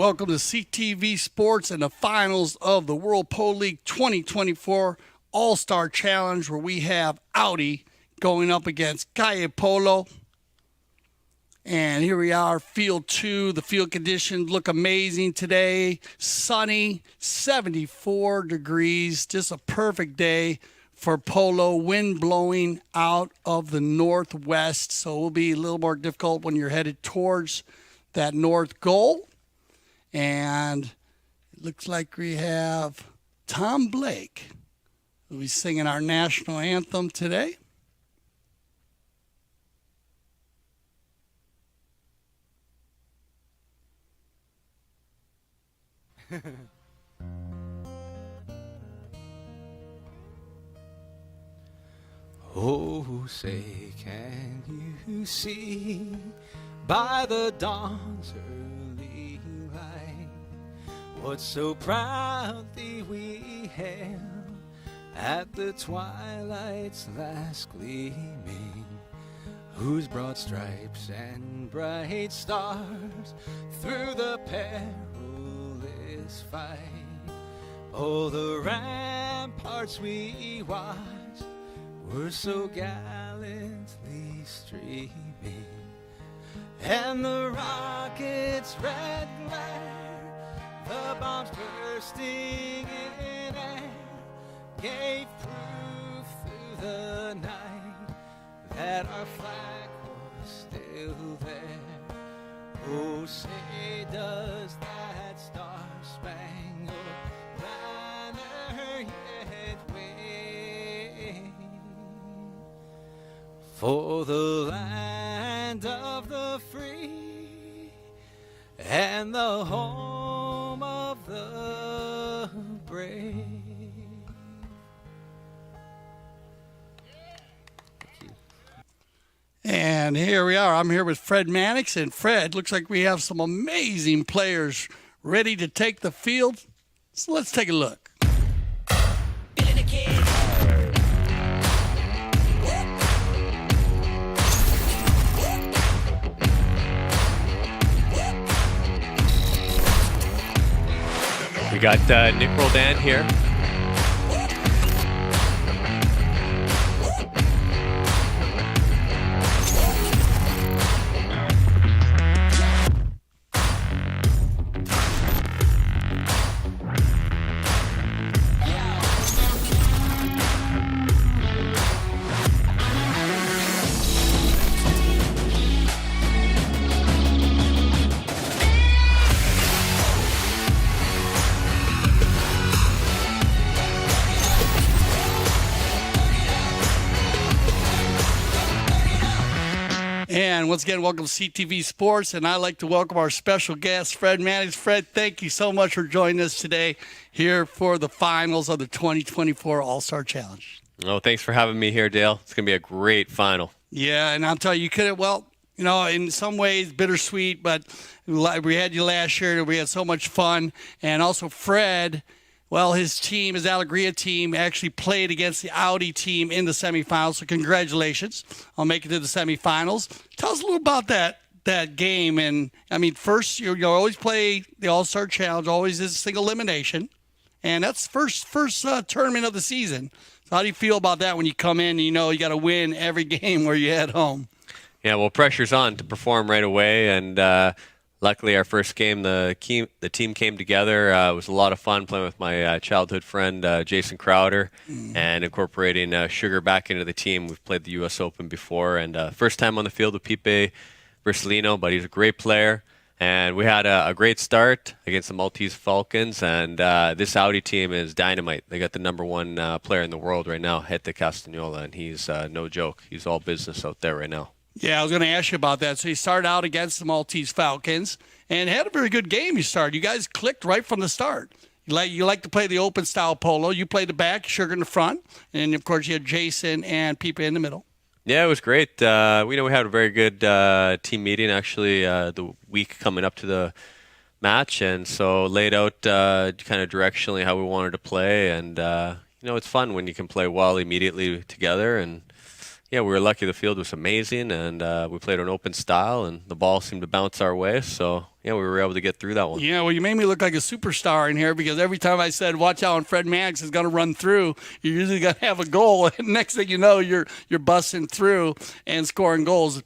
Welcome to CTV Sports and the finals of the World Pole League 2024 All-Star Challenge, where we have Audi going up against Kaia Polo. And here we are, field two. The field conditions look amazing today. Sunny, 74 degrees, just a perfect day for polo. Wind blowing out of the northwest, so it will be a little more difficult when you're headed towards that north goal. And it looks like we have Tom Blake, who'll be singing our national anthem today. Oh, say, can you see by the dawn's early light what so proudly we hailed at the twilight's last gleaming, whose broad stripes and bright stars through the perilous fight, oh, the ramparts we watched were so gallantly streaming, and the rocket's red glare, the bombs bursting in air, gave proof through the night that our flag was still there. Oh, say does that star-spangled banner yet wave for the land of the free and the home of the brave? And here we are. I'm here with Fred Mannix. And Fred, looks like we have some amazing players ready to take the field. So let's take a look. We got Nick Roldan here. And once again, welcome to CTV Sports, and I'd like to welcome our special guest, Fred Mannix. Fred, thank you so much for joining us today here for the finals of the 2024 All-Star Challenge. Oh, thanks for having me here, Dale. It's going to be a great final. Yeah, and I'll tell you, you could have, well, you know, in some ways bittersweet, but we had you last year, and we had so much fun. And also Fred, well, his team, his Alegria team, actually played against the Audi team in the semifinals. So congratulations on making it to the semifinals. Tell us a little about that game. And I mean, first you always play the All-Star Challenge, always is a single elimination, and that's first tournament of the season. So how do you feel about that when you come in and you know you got to win every game where you head home? Yeah, well, pressure's on to perform right away, and luckily, our first game, the team came together. It was a lot of fun playing with my childhood friend, Jason Crowder, and incorporating Chukker back into the team. We've played the U.S. Open before, and first time on the field with Pipe Versalino, but he's a great player. And we had a great start against the Maltese Falcons, and this Audi team is dynamite. They got the number one player in the world right now, Hete Castagnola, and he's no joke. He's all business out there right now. Yeah, I was going to ask you about that. So you started out against the Maltese Falcons and had a very good game you started. You guys clicked right from the start. You like to play the open style polo. You played the back, Chukker in the front, and, of course, you had Jason and Pipa in the middle. Yeah, it was great. We had a very good team meeting, actually, the week coming up to the match, and so laid out kind of directionally how we wanted to play. And, it's fun when you can play well immediately together, and yeah, we were lucky. The field was amazing, and we played an open style, and the ball seemed to bounce our way. So, yeah, we were able to get through that one. Yeah, well, you made me look like a superstar in here because every time I said, watch out when Fred Maddox is going to run through, you're usually going to have a goal. And next thing you know, you're busting through and scoring goals.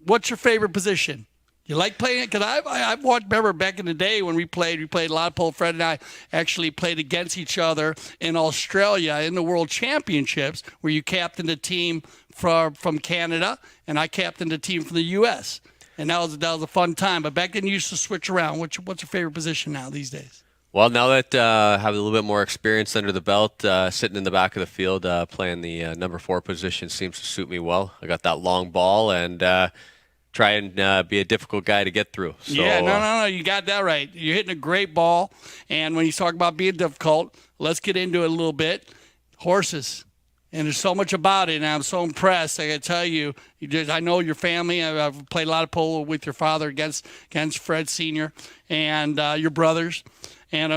What's your favorite position? You like playing it? Because I've watched, remember back in the day when we played a lot of polo. Fred and I actually played against each other in Australia in the World Championships where you captained a team from Canada and I captained a team from the U.S. And that was a fun time. But back then you used to switch around. What's your favorite position now these days? Well, now that I have a little bit more experience under the belt, sitting in the back of the field playing the number 4 position seems to suit me well. I got that long ball and try and be a difficult guy to get through. So, yeah, no, you got that right. You're hitting a great ball. And when you talk about being difficult, let's get into it a little bit. Horses. And there's so much about it, and I'm so impressed. I got to tell you, I know your family. I've played a lot of polo with your father against Fred Sr. and your brothers. And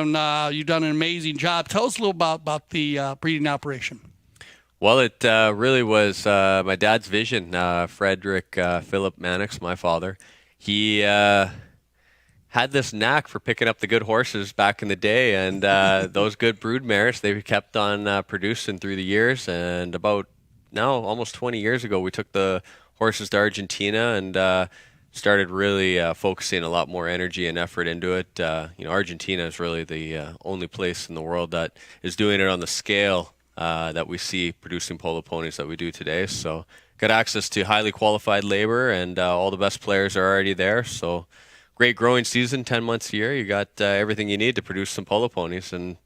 you've done an amazing job. Tell us a little about the breeding operation. Well, it really was my dad's vision. Frederick Philip Mannix, my father, he had this knack for picking up the good horses back in the day, and those good brood mares, they kept on producing through the years. And about now, almost 20 years ago, we took the horses to Argentina and started really focusing a lot more energy and effort into it. Argentina is really the only place in the world that is doing it on the scale that we see producing polo ponies that we do today. So got access to highly qualified labor, and all the best players are already there. So great growing season, 10 months a year. You got everything you need to produce some polo ponies, and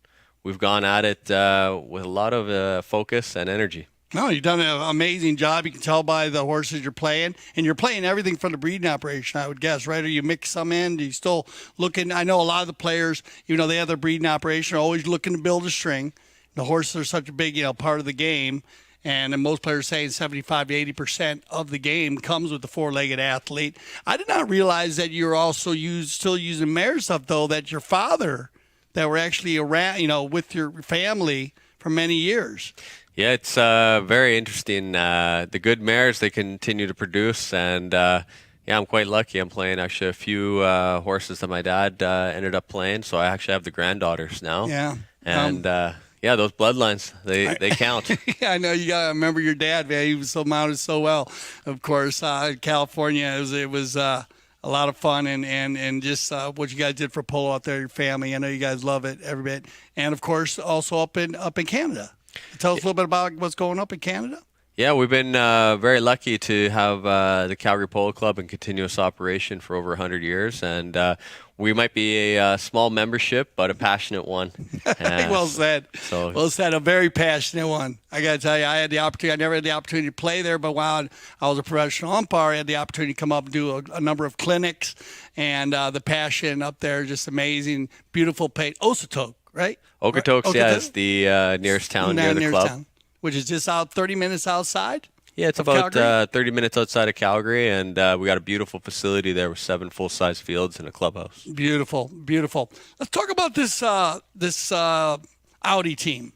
we've gone at it with a lot of focus and energy. No, you've done an amazing job. You can tell by the horses you're playing. And you're playing everything from the breeding operation, I would guess, right? Or you mix some in? Do you still looking? I know a lot of the players, even though they have their breeding operation, are always looking to build a string. The horses are such a big, part of the game. And most players saying 75 to 80% of the game comes with the 4-legged athlete. I did not realize that you're also still using mare stuff, though, that your father, that were actually around, with your family for many years. Yeah, it's very interesting. The good mares, they continue to produce, and I'm quite lucky. I'm playing actually a few horses that my dad ended up playing, so I actually have the granddaughters now. Yeah. And those bloodlines, they count. Yeah, I know. You got to remember your dad, man. He was so mounted so well. Of course, in California, it was a lot of fun, and just what you guys did for polo out there, your family. I know you guys love it every bit. And, of course, also up in Canada. Tell us a little bit about what's going up in Canada. Yeah, we've been very lucky to have the Calgary Polo Club in continuous operation for over 100 years, and we might be a small membership, but a passionate one. Well said. Well said. A very passionate one. I got to tell you, I never had the opportunity to play there, but while I was a professional umpire, I had the opportunity to come up and do a number of clinics, and the passion up there is just amazing. Beautiful paint. Okotoks, right? Okotoks, is the nearest town near the club. Town, which is just out 30 minutes outside? Yeah, it's about 30 minutes outside of Calgary, and we got a beautiful facility there with 7 full-size fields and a clubhouse. Beautiful, beautiful. Let's talk about this Audi team.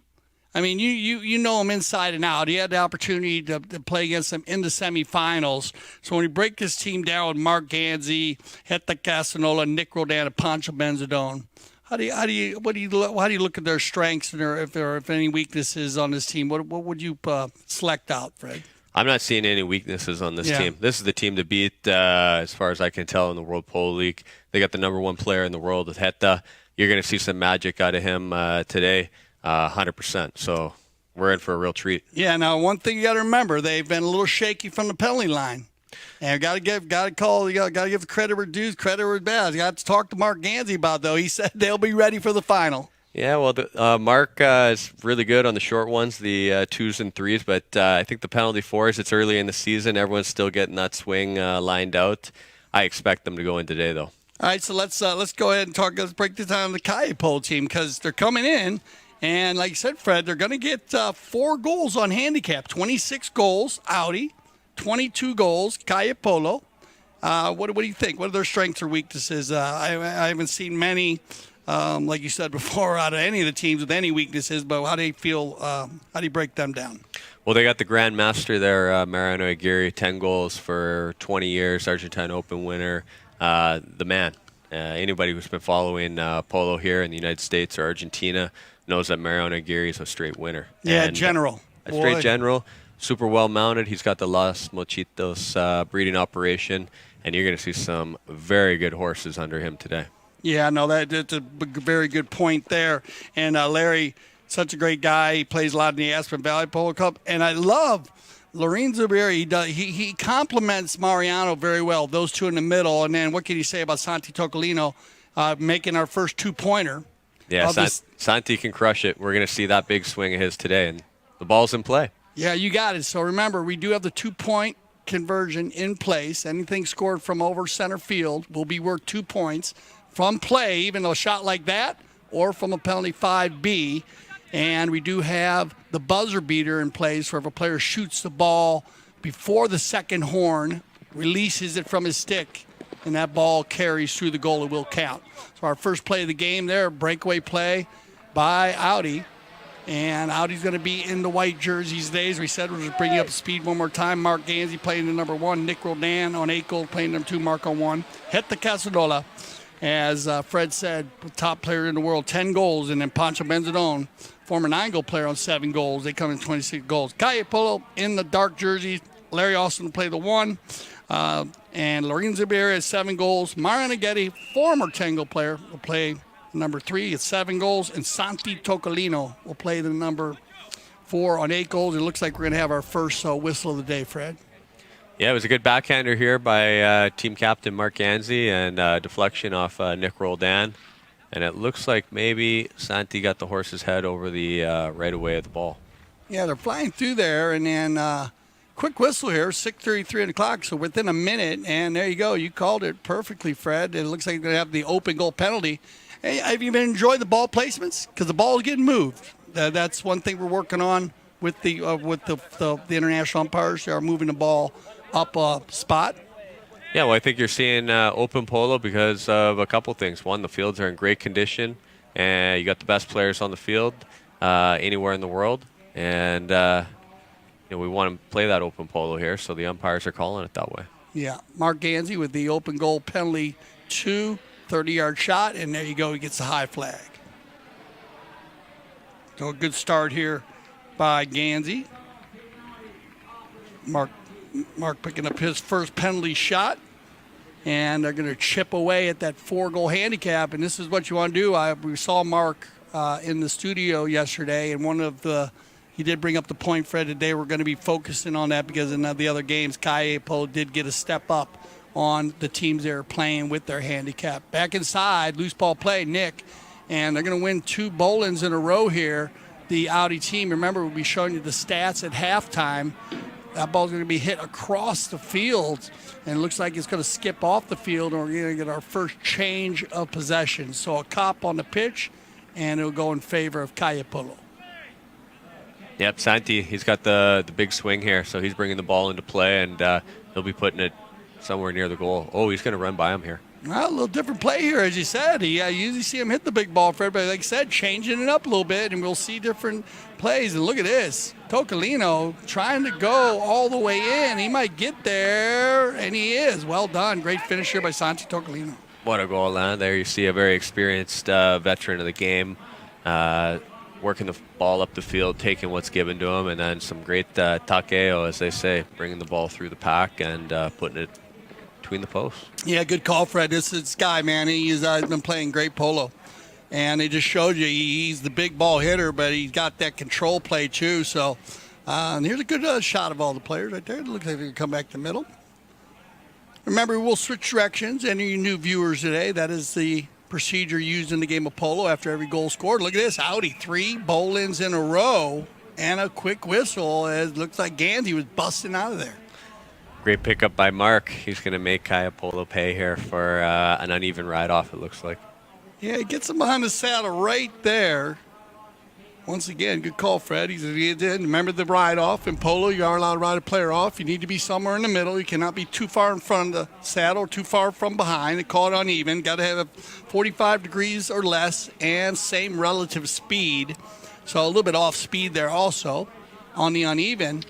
I mean, you know them inside and out. You had the opportunity to play against them in the semifinals. So when you break this team down with Mark Ganzi, Heta Casanola, Nick Rodan, and Pancho Benzadone, how do you look at their strengths and if any weaknesses on this team? What would you select out, Fred? I'm not seeing any weaknesses on this team. This is the team to beat, as far as I can tell, in the World Polo League. They got the number 1 player in the world with Heta. You're going to see some magic out of him today, 100%. So we're in for a real treat. Yeah. Now, one thing you got to remember, they've been a little shaky from the penalty line. And got to give the credit where dues, credit where bad. Got to talk to Mark Ganzi about, though. He said they'll be ready for the final. Yeah, well, Mark is really good on the short ones, the 2s and 3s, but I think the penalty 4s, it's early in the season. Everyone's still getting that swing lined out. I expect them to go in today, though. All right, so let's go ahead and talk. Let's break this down on the Kaia Polo team because they're coming in, and like you said, Fred, they're going to get 4 goals on handicap, 26 goals, Audi. 22 goals, Kaia Polo. What do you think? What are their strengths or weaknesses? I haven't seen many, like you said before, out of any of the teams with any weaknesses, but how do you feel? How do you break them down? Well, they got the Grand Master there, Mariano Aguirre, 10 goals for 20 years, Argentine Open winner. The man. Anybody who's been following polo here in the United States or Argentina knows that Mariano Aguirre is a straight winner. Yeah, And general. A straight general, super well mounted. He's got the Los Mochitos breeding operation, and you're going to see some very good horses under him today. Yeah, no, that's a very good point there. And Larry, such a great guy. He plays a lot in the Aspen Valley Polo Cup. And I love Lorenzo Berry. He complements Mariano very well, those two in the middle. And then what can you say about Santi Tocolino making our first two-pointer? Yeah, Santi can crush it. We're going to see that big swing of his today, and the ball's in play. Yeah, you got it. So remember, we do have the two-point conversion in place. Anything scored from over center field will be worth 2 points from play, even a shot like that, or from a penalty 5B. And we do have the buzzer beater in place where if a player shoots the ball before the second horn, releases it from his stick, and that ball carries through the goal, it will count. So our first play of the game there, breakaway play by Audi. And Audi's going to be in the white jerseys today. As we said, we'll just bring you up to speed one more time. Mark Gansey playing the number 1. Nick Roldan on 8 gold playing number 2. Mark on 1. Heta Casadola, as Fred said, top player in the world, 10 goals. And then Pancho Benzadone, former 9 gold player on 7 goals. They come in 26 goals. Kaia Polo in the dark jerseys. Larry Austin will play the 1. And Lorenzo Berry has 7 goals. Mariano Aguirre, former 10 goal player, will play number 3 at 7 goals, and Santi Tocolino will play the number 4 on 8 goals. It looks like we're going to have our first whistle of the day, Fred. Yeah, it was a good backhander here by team captain Mark Gansey, and deflection off Nick Roldan. And it looks like maybe Santi got the horse's head over the right away of the ball. Yeah, they're flying through there, and then quick whistle here, 6:33 o'clock, so within a minute, and there you go. You called it perfectly, Fred. It looks like they're going to have the open goal penalty. Hey, have you been enjoying the ball placements? Because the ball is getting moved. That's one thing we're working on with the international umpires. They are moving the ball up a spot. Yeah, well, I think you're seeing open polo because of a couple things. One, the fields are in great condition, and you got the best players on the field anywhere in the world. And we want to play that open polo here, so the umpires are calling it that way. Yeah, Mark Gansey with the open goal penalty 2. 30-yard shot, and there you go. He gets the high flag. So a good start here by Gansey. Mark picking up his first penalty shot, and they're going to chip away at that 4-goal handicap, and this is what you want to do. We saw Mark in the studio yesterday, and he did bring up the point, Fred, today we're going to be focusing on that because in the other games, Kaia Polo did get a step up on the teams they're playing with their handicap. Back inside, loose ball play, Nick, and they're going to win 2 bowlins in a row here. The Audi team, remember, we'll be showing you the stats at halftime. That ball's going to be hit across the field, and it looks like it's going to skip off the field, and we're going to get our first change of possession. So a cop on the pitch, and it'll go in favor of Kaia Polo. Yep, Santi, he's got the big swing here, so he's bringing the ball into play, and he'll be putting it somewhere near the goal. Oh, he's going to run by him here. Well, a little different play here, as you said. You usually see him hit the big ball, Fred, but like I said, changing it up a little bit, and we'll see different plays. And look at this. Tocolino trying to go all the way in. He might get there, and he is. Well done. Great finisher by Santi Tocolino. What a goal, Lana. There you see a very experienced veteran of the game working the ball up the field, taking what's given to him, and then some great takeo, as they say, bringing the ball through the pack and putting it between the posts. Yeah, good call, Fred. This guy, man, he's been playing great polo. And it just showed you he's the big ball hitter, but he's got that control play too. So and here's a good shot of all the players right there. It looks like they can come back to the middle. Remember, we'll switch directions. Any new viewers today, that is the procedure used in the game of polo after every goal scored. Look at this. Audi, 3 bowl-ins in a row and a quick whistle. It looks like Gansey was busting out of there. Great pickup by Mark. He's going to make Kaia Polo pay here for an uneven ride-off, it looks like. Yeah, he gets him behind the saddle right there. Once again, good call, Fred. He did. Remember the ride-off. In polo, you are allowed to ride a player off. You need to be somewhere in the middle. You cannot be too far in front of the saddle or too far from behind. They call it uneven. Got to have 45 degrees or less and same relative speed. So a little bit off speed there also. on the uneven.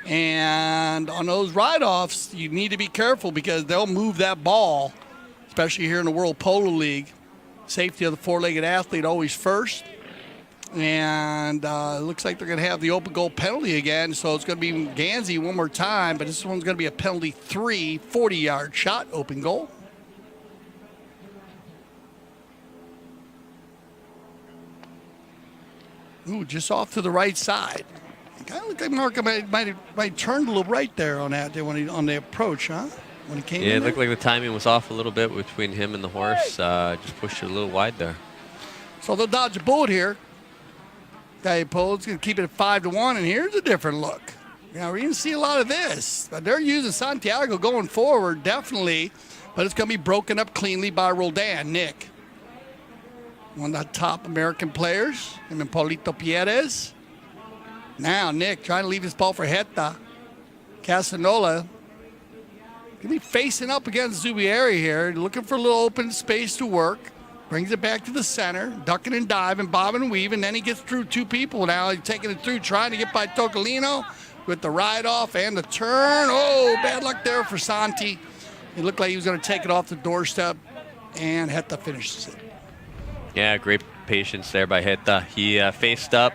And on those ride-offs, you need to be careful because they'll move that ball, especially here in the World Polo League. Safety of the four-legged athlete always first. And it looks like they're going to have the open goal penalty again, so it's going to be Gansey one more time, but this one's going to be a penalty 3, 40-yard shot, open goal. Ooh, just off to the right side. Kind of looked like Mark might turn a little right there on that on the approach, huh? When he came in Yeah, it there. looked like the timing was off a little bit between him and the horse. Just pushed it a little wide there. So they'll dodge a bullet here. Kaia Polo's going to keep it at 5-1, and here's a different look. Now, we didn't see a lot of this, but they're using Santiago going forward, definitely, but it's going to be broken up cleanly by Roldan, Nick. One of the top American players, him and Paulito Pierres. Now, Nick trying to leave his ball for Heta. Casanola going to be facing up against Zubieri here, looking for a little open space to work. Brings it back to the center, ducking and diving, bobbing and weaving. Then he gets through two people now. He's taking it through, trying to get by Tocolino with the ride-off and the turn. Oh, bad luck there for Santi. It looked like he was going to take it off the doorstep, and Heta finishes it. Yeah, great patience there by Heta. He faced up,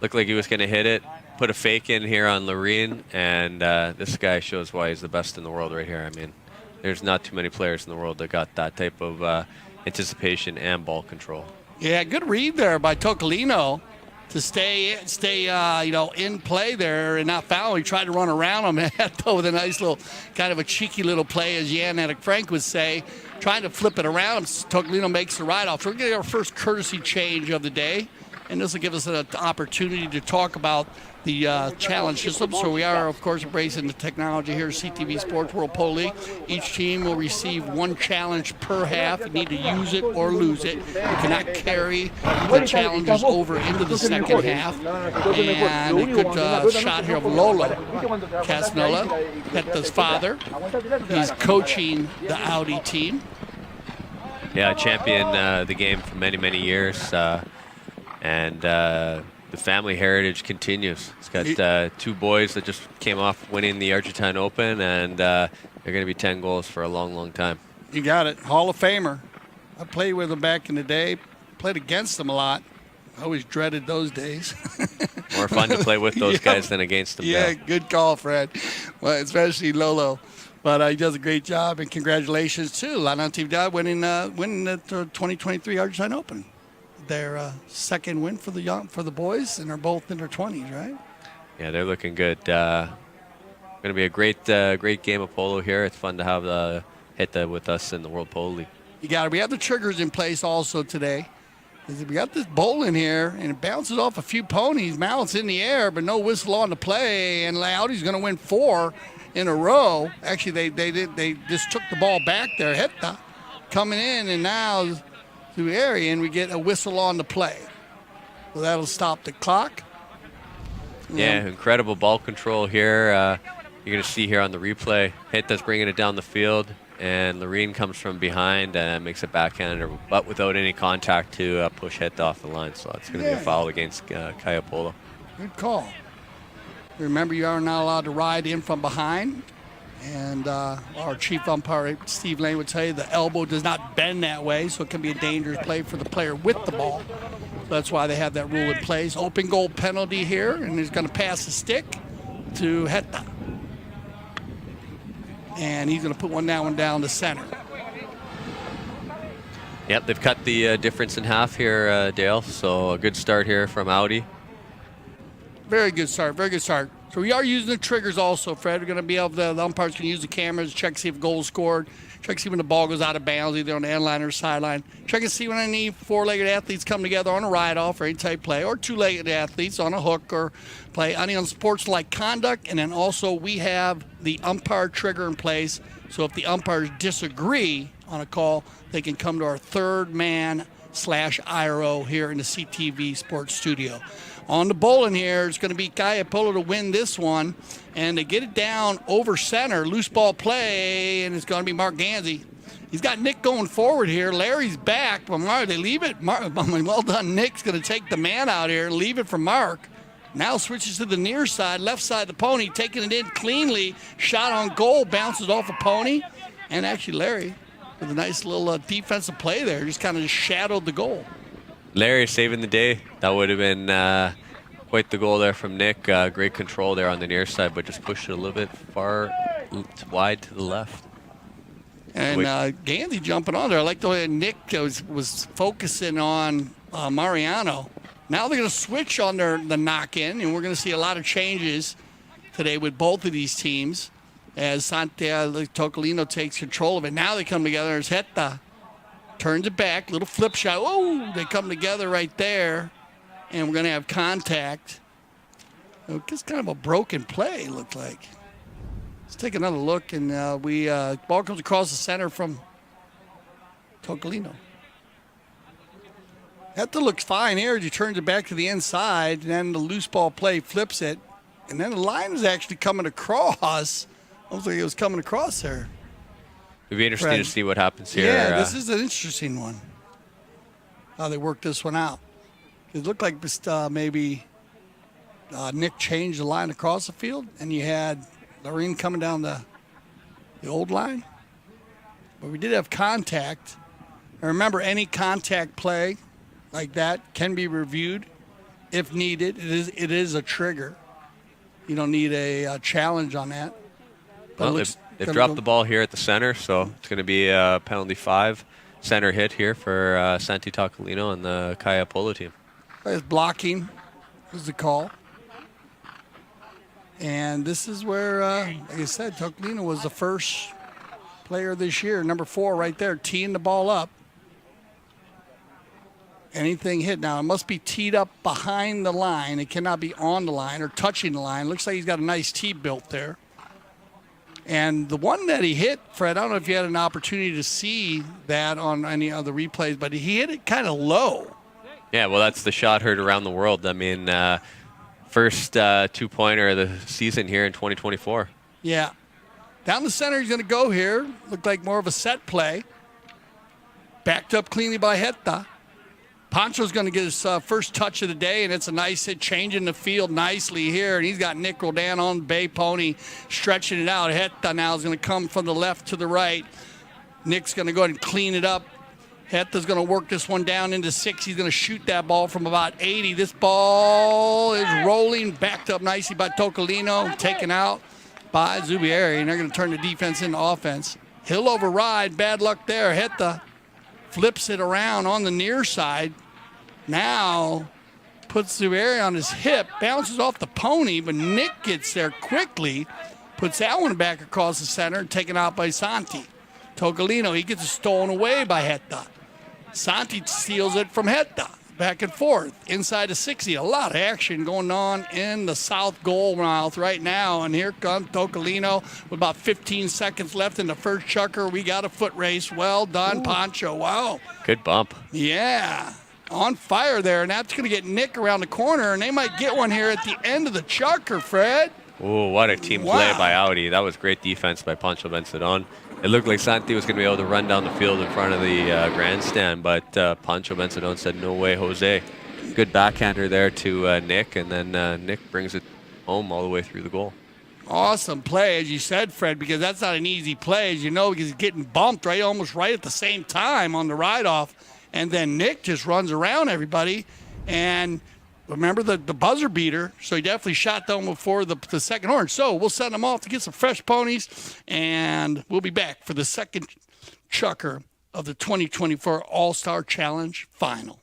looked like he was going to hit it, put a fake in here on Loreen, and this guy shows why he's the best in the world right here. I mean, there's not too many players in the world that got that type of anticipation and ball control. Yeah, good read there by Tocolino to stay in play there and not foul. He tried to run around him with a nice little, kind of a cheeky little play, as Jan Attic Frank would say, trying to flip it around. Tocolino makes the ride off. So we're getting our first courtesy change of the day, and this will give us an opportunity to talk about the challenge system. So we are, of course, embracing the technology here at CTV Sports World Polo League. Each team will receive one challenge per half. You need to use it or lose it. You cannot carry the challenges over into the second half. And a good shot here of Lolo Casnola, Heta's father. He's coaching the Audi team. Yeah, champion the game for many, many years. The family heritage continues. He's got two boys that just came off winning the Argentine Open, and they're going to be 10 goals for a long, long time. You got it. Hall of Famer. I played with him back in the day. Played against him a lot. I always dreaded those days. More fun to play with those guys than against them. Yeah, now. good call, Fred. Well, especially Lolo. But he does a great job, and congratulations to La Natividad winning the 2023 Argentine Open. Their second win for the boys, and they're both in their 20s, right? Yeah, they're looking good. Going to be a great game of polo here. It's fun to have Heta with us in the World Polo League. You got it. We have the triggers in place also today. We got this bowl in here, and it bounces off a few ponies. Mallets in the air, but no whistle on the play, and Laudi's going to win 4 in a row. Actually, they just took the ball back there. Heta coming in, and now through the area, and we get a whistle on the play. So that'll stop the clock. Yeah, incredible ball control here. You're going to see here on the replay, Heta's bringing it down the field, and Loreen comes from behind and makes a backhander, but without any contact to push Heta off the line. So it's going to be a foul against Kaia Polo. Good call. Remember, you are not allowed to ride in from behind. And our chief umpire, Steve Lane, would tell you the elbow does not bend that way, so it can be a dangerous play for the player with the ball. So that's why they have that rule in place. Open goal penalty here, and he's going to pass the stick to Heta. And he's going to put one down the center. Yep, they've cut the difference in half here, Dale. So a good start here from Audi. Very good start, very good start. So we are using the triggers also, Fred. We're going to be able to, the umpires can use the cameras to check to see if a goal is scored, check to see when the ball goes out of bounds, either on the end line or sideline. Check to see when any four-legged athletes come together on a ride-off or any type play, or two-legged athletes on a hook or play, any unsportsmanlike conduct. And then also we have the umpire trigger in place. So if the umpires disagree on a call, they can come to our third man/IRO here in the CTV Sports Studio. On the bowling here, it's going to be Kaia Polo to win this one. And they get it down over center, loose ball play, and it's going to be Mark Gansey. He's got Nick going forward here. Larry's back, but Mark, they leave it. Well done, Nick's going to take the man out here and leave it for Mark. Now switches to the near side, left side of the pony, taking it in cleanly. Shot on goal, bounces off a pony. And actually Larry with a nice little defensive play there, just kind of shadowed the goal. Larry saving the day. That would have been quite the goal there from Nick. Great control there on the near side, but just pushed it a little bit wide to the left. And Gandy jumping on there. I like the way Nick was focusing on Mariano. Now they're going to switch on the knock-in, and we're going to see a lot of changes today with both of these teams as Santiago Tocolino takes control of it. Now they come together as Heta turns it back, little flip shot. Oh, they come together right there, and we're going to have contact. It's kind of a broken play, it looked like. Let's take another look, and ball comes across the center from Tocolino. Heta looks fine here as he turns it back to the inside, and then the loose ball play flips it, and then the line is actually coming across. Looks like it was coming across there. It'd be interesting to see what happens here. Yeah, this is an interesting one. How they work this one out. It looked like maybe Nick changed the line across the field, and you had Lorene coming down the old line. But we did have contact. And remember, any contact play like that can be reviewed if needed. It is a trigger. You don't need a challenge on that. Well, they've dropped the ball here at the center, so it's going to be a penalty 5 center hit here for Santi Tocolino and the Kaia Polo team. It's blocking is the call. And this is where, like I said, Tocolino was the first player this year, number 4 right there, teeing the ball up. Anything hit now, it must be teed up behind the line. It cannot be on the line or touching the line. Looks like he's got a nice tee built there. And the one that he hit, Fred, I don't know if you had an opportunity to see that on any of the replays, but he hit it kind of low. Yeah, well, that's the shot heard around the world. I mean, first two-pointer of the season here in 2024. Yeah. Down the center, he's going to go here. Looked like more of a set play. Backed up cleanly by Heta. Pancho's going to get his first touch of the day, and it's a nice hit, changing the field nicely here. And he's got Nick Roldan on the Bay Pony, stretching it out. Heta now is going to come from the left to the right. Nick's going to go ahead and clean it up. Heta's going to work this one down into 6. He's going to shoot that ball from about 80. This ball is rolling, backed up nicely by Tocolino, taken out by Zubieri, and they're going to turn the defense into offense. He'll override. Bad luck there. Heta flips it around on the near side. Now puts Zubieri on his hip, bounces off the pony, but Nick gets there quickly, puts that one back across the center, taken out by Santi. Tocolino, he gets it stolen away by Heta. Santi steals it from Heta. Back and forth, inside the 60. A lot of action going on in the south goal mouth right now. And here comes Tocolino with about 15 seconds left in the first Chukker. We got a foot race. Well done, ooh. Pancho. Wow. Good bump. Yeah. On fire there. And that's going to get Nick around the corner. And they might get one here at the end of the Chukker, Fred. Oh, what a team play by Audi. That was great defense by Pancho Benzadon. It looked like Santi was going to be able to run down the field in front of the grandstand, but Pancho Benzadon said, no way, Jose. Good backhander there to Nick, and then Nick brings it home all the way through the goal. Awesome play, as you said, Fred, because that's not an easy play, as you know, because he's getting bumped almost right at the same time on the ride-off, and then Nick just runs around everybody, and remember the buzzer beater, so he definitely shot them before the second horn. So we'll send them off to get some fresh ponies, and we'll be back for the second Chukker of the 2024 All-Star Challenge Final.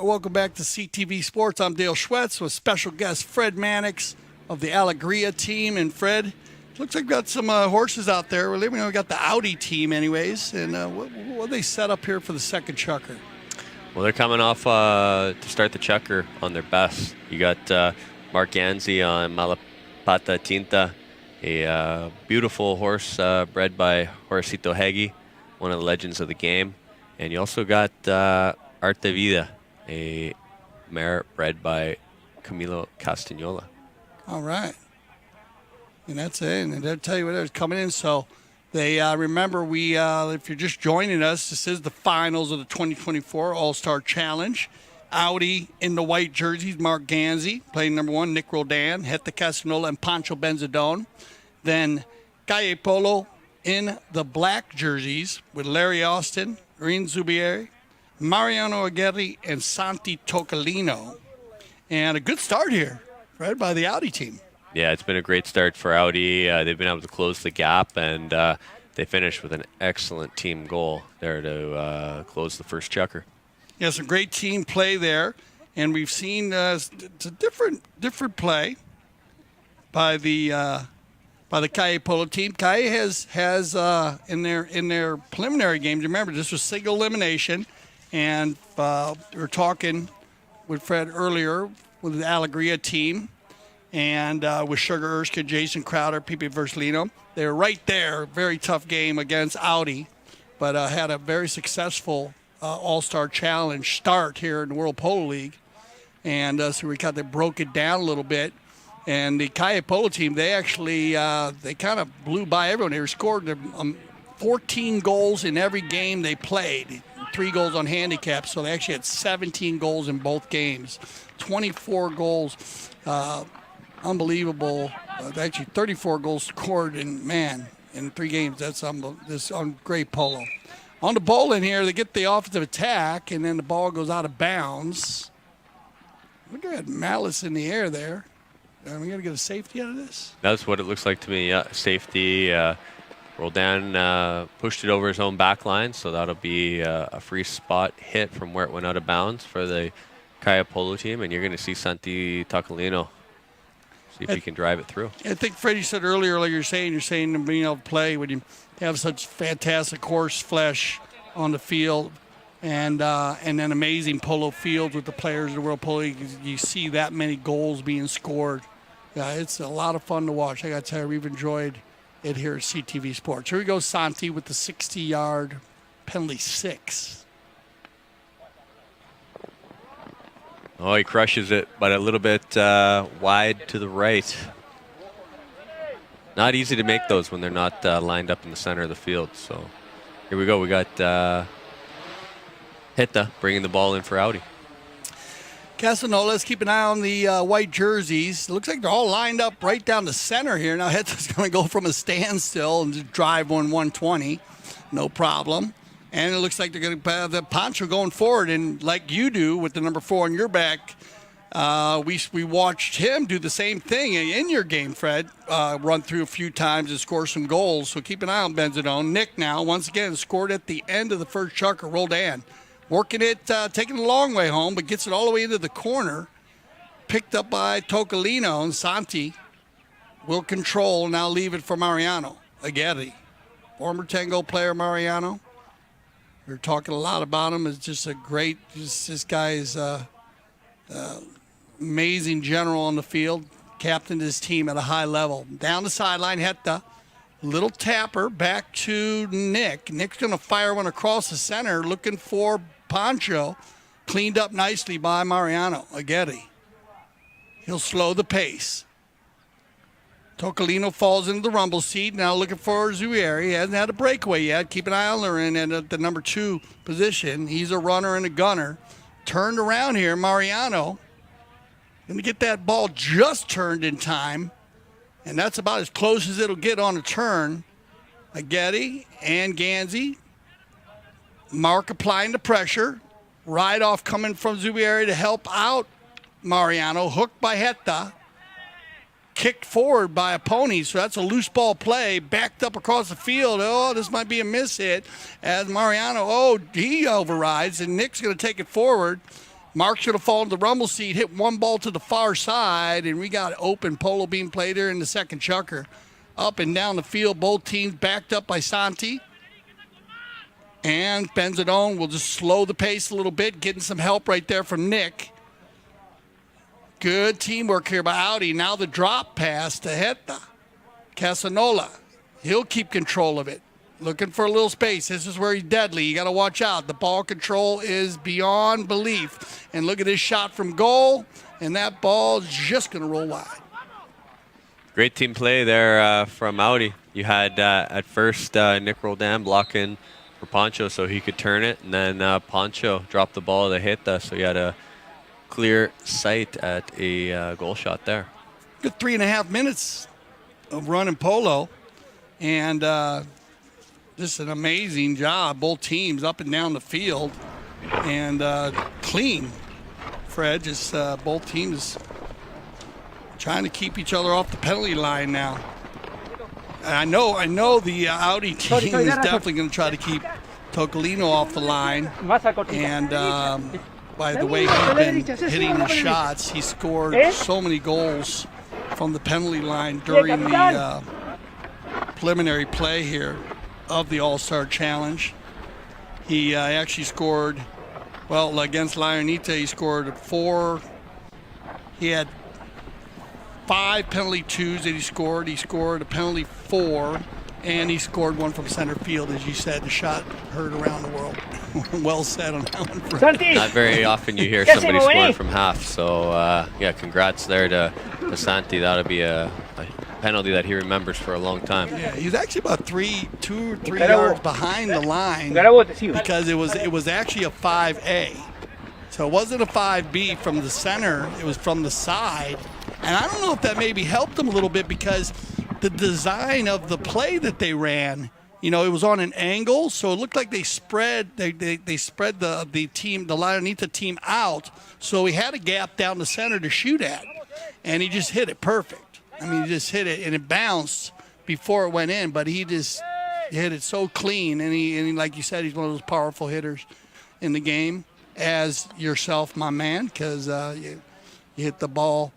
Welcome back to CTV Sports. I'm Dale Schwetz with special guest Fred Mannix of the Alegria team. And Fred, looks like we've got some horses out there. We got the Audi team anyways. And what they set up here for the second Chukker? Well, they're coming off to start the Chukker on their best. You got Mark Ganzi on Malapata Tinta, a beautiful horse bred by Horacio Hegi, one of the legends of the game. And you also got Arte Vida, a mare bred by Camilo Castagnola. All right. And that's it. And they'll tell you what they're coming in. So they remember if you're just joining us, this is the finals of the 2024 All-Star Challenge. Audi in the white jerseys, Mark Ganzi, playing number 1, Nick Rodan, Heta Castagnola, and Pancho Benzadone. Then Kaia Polo in the black jerseys with Larry Austin, Rin Zubieri, Mariano Aguirre, and Santi Tocolino. And a good start here, right, by the Audi team. Yeah, it's been a great start for Audi. They've been able to close the gap, and they finished with an excellent team goal there to close the first Chukker. Yeah, some great team play there, and we've seen it's a different play by the Kaia Polo team. Kaia has in their preliminary games. Remember, this was single elimination, and we were talking with Fred earlier with the Alegria team, and with Sugar Erskine, Jason Crowder, Pipe Versalino. They were right there. Very tough game against Audi, but had a very successful All-Star Challenge start here in the World Polo League. And so they broke it down a little bit. And the Kaia Polo team, they actually, they kind of blew by everyone. They scored 14 goals in every game they played, 3 goals on handicap. So they actually had 17 goals in both games, 24 goals. Unbelievable. Actually, 34 goals scored in 3 games. That's on great polo. On the bowling here, they get the offensive attack, and then the ball goes out of bounds. Look at that malice in the air there. Are we going to get a safety out of this? That's what it looks like to me. Yeah, safety. Roldan pushed it over his own back line, so that'll be a free spot hit from where it went out of bounds for the Kaia Polo team, and you're going to see Santi Tocolino see if he can drive it through. I think Freddie said earlier, like you're saying being able to play when you have such fantastic horse flesh on the field, and then amazing polo fields with the players of the World Polo League. You see that many goals being scored. Yeah, it's a lot of fun to watch. I got to tell you, we've enjoyed it here at CTV Sports. Here we go, Santi with the 60-yard penalty 6. Oh, he crushes it, but a little bit wide to the right. Not easy to make those when they're not lined up in the center of the field. So here we go. We got Heta bringing the ball in for Audi. Castagnola, let's keep an eye on the white jerseys. It looks like they're all lined up right down the center here. Now Heta's going to go from a standstill and just drive 120. No problem. And it looks like they're going to have the Pancho going forward. And like you do with the number 4 on your back, we watched him do the same thing in your game, Fred. Run through a few times and score some goals. So keep an eye on Benzadone. Nick now, once again, scored at the end of the first Chukker, Roldan. Working it, taking the long way home, but gets it all the way into the corner. Picked up by Tocolino, and Santi will control, now leave it for Mariano Aguirre. Former Tango player Mariano. We're talking a lot about him. It's just this guy is amazing general on the field. Captained his team at a high level. Down the sideline, Heta. Little tapper back to Nick. Nick's going to fire one across the center, looking for Pancho. Cleaned up nicely by Mariano Aguirre. He'll slow the pace. Tocolino falls into the rumble seat. Now looking for Zubieri. He hasn't had a breakaway yet. Keep an eye on Loren at the number 2 position. He's a runner and a gunner. Turned around here, Mariano. Going to get that ball just turned in time. And that's about as close as it'll get on a turn. Aguirre and Ganzi. Mark applying the pressure. Ride off coming from Zubieri to help out Mariano. Hooked by Heta. Kicked forward by a pony, so that's a loose ball play. Backed up across the field. Oh, this might be a miss hit. As Mariano, he overrides, and Nick's going to take it forward. Mark should have fallen to the rumble seat, hit one ball to the far side, and we got open polo being played there in the second chukker. Up and down the field, both teams backed up by Santi. And Benzadone will just slow the pace a little bit, getting some help right there from Nick. Good teamwork here by Audi. Now the drop pass to Heta. Casanola. He'll keep control of it. Looking for a little space. This is where he's deadly. You got to watch out. The ball control is beyond belief. And look at this shot from goal. And that ball is just going to roll wide. Great team play there from Audi. You had at first Nick Roldan blocking for Pancho so he could turn it. And then Pancho dropped the ball to Heta. So you had a clear sight at a goal shot there. Good 3.5 minutes of running polo. And just an amazing job. Both teams up and down the field. And clean, Fred. Just both teams trying to keep each other off the penalty line now. And I know the Audi team is definitely going to try to keep Tocolino off the line. And by the way he's been hitting the shots, he scored so many goals from the penalty line during the preliminary play here of the All-Star Challenge. He actually scored, well, against Lionita, he scored 4. He had 5 penalty twos that he scored. He scored a penalty 4, and he scored one from center field, as you said. The shot heard around the world. Well said on that one, Fred. Not very often you hear somebody score from half. So, yeah, congrats there to Santi. That'll be a penalty that he remembers for a long time. Yeah, he's actually about 2 or 3 yards behind the line because it was actually a 5A. So it wasn't a 5B from the center. It was from the side. And I don't know if that maybe helped them a little bit because the design of the play that they ran, you know, it was on an angle, so it looked like they spread the team, the Lionita team out. So he had a gap down the center to shoot at, and he just hit it perfect. I mean, he just hit it, and it bounced before it went in, but he just hit it so clean. And he, like you said, he's one of those powerful hitters in the game, as yourself, my man, because you hit the ball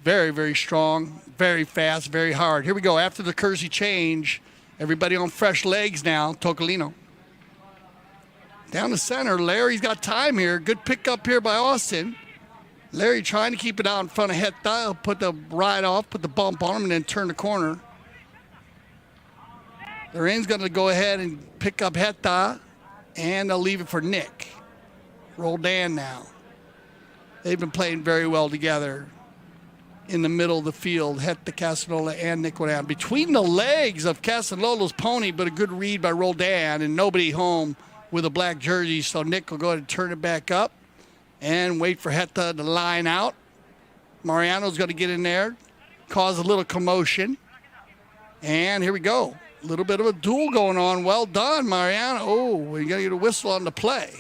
very, very strong, very fast, very hard. Here we go. After the Kersey change, everybody on fresh legs now. Tocolino. Down the center. Larry's got time here. Good pickup here by Austin. Larry trying to keep it out in front of Heta. Put the ride off, put the bump on him, and then turn the corner. Loren's going to go ahead and pick up Heta, and they'll leave it for Nick. Roldan now. They've been playing very well together in the middle of the field. Heta, Casanola, and Nick Roldan. Between the legs of Casanolo's pony, but a good read by Roldan, and nobody home with a black jersey, so Nick will go ahead and turn it back up and wait for Heta to line out. Mariano's going to get in there, cause a little commotion. And here we go. A little bit of a duel going on. Well done, Mariano. Oh, we're going to get a whistle on the play.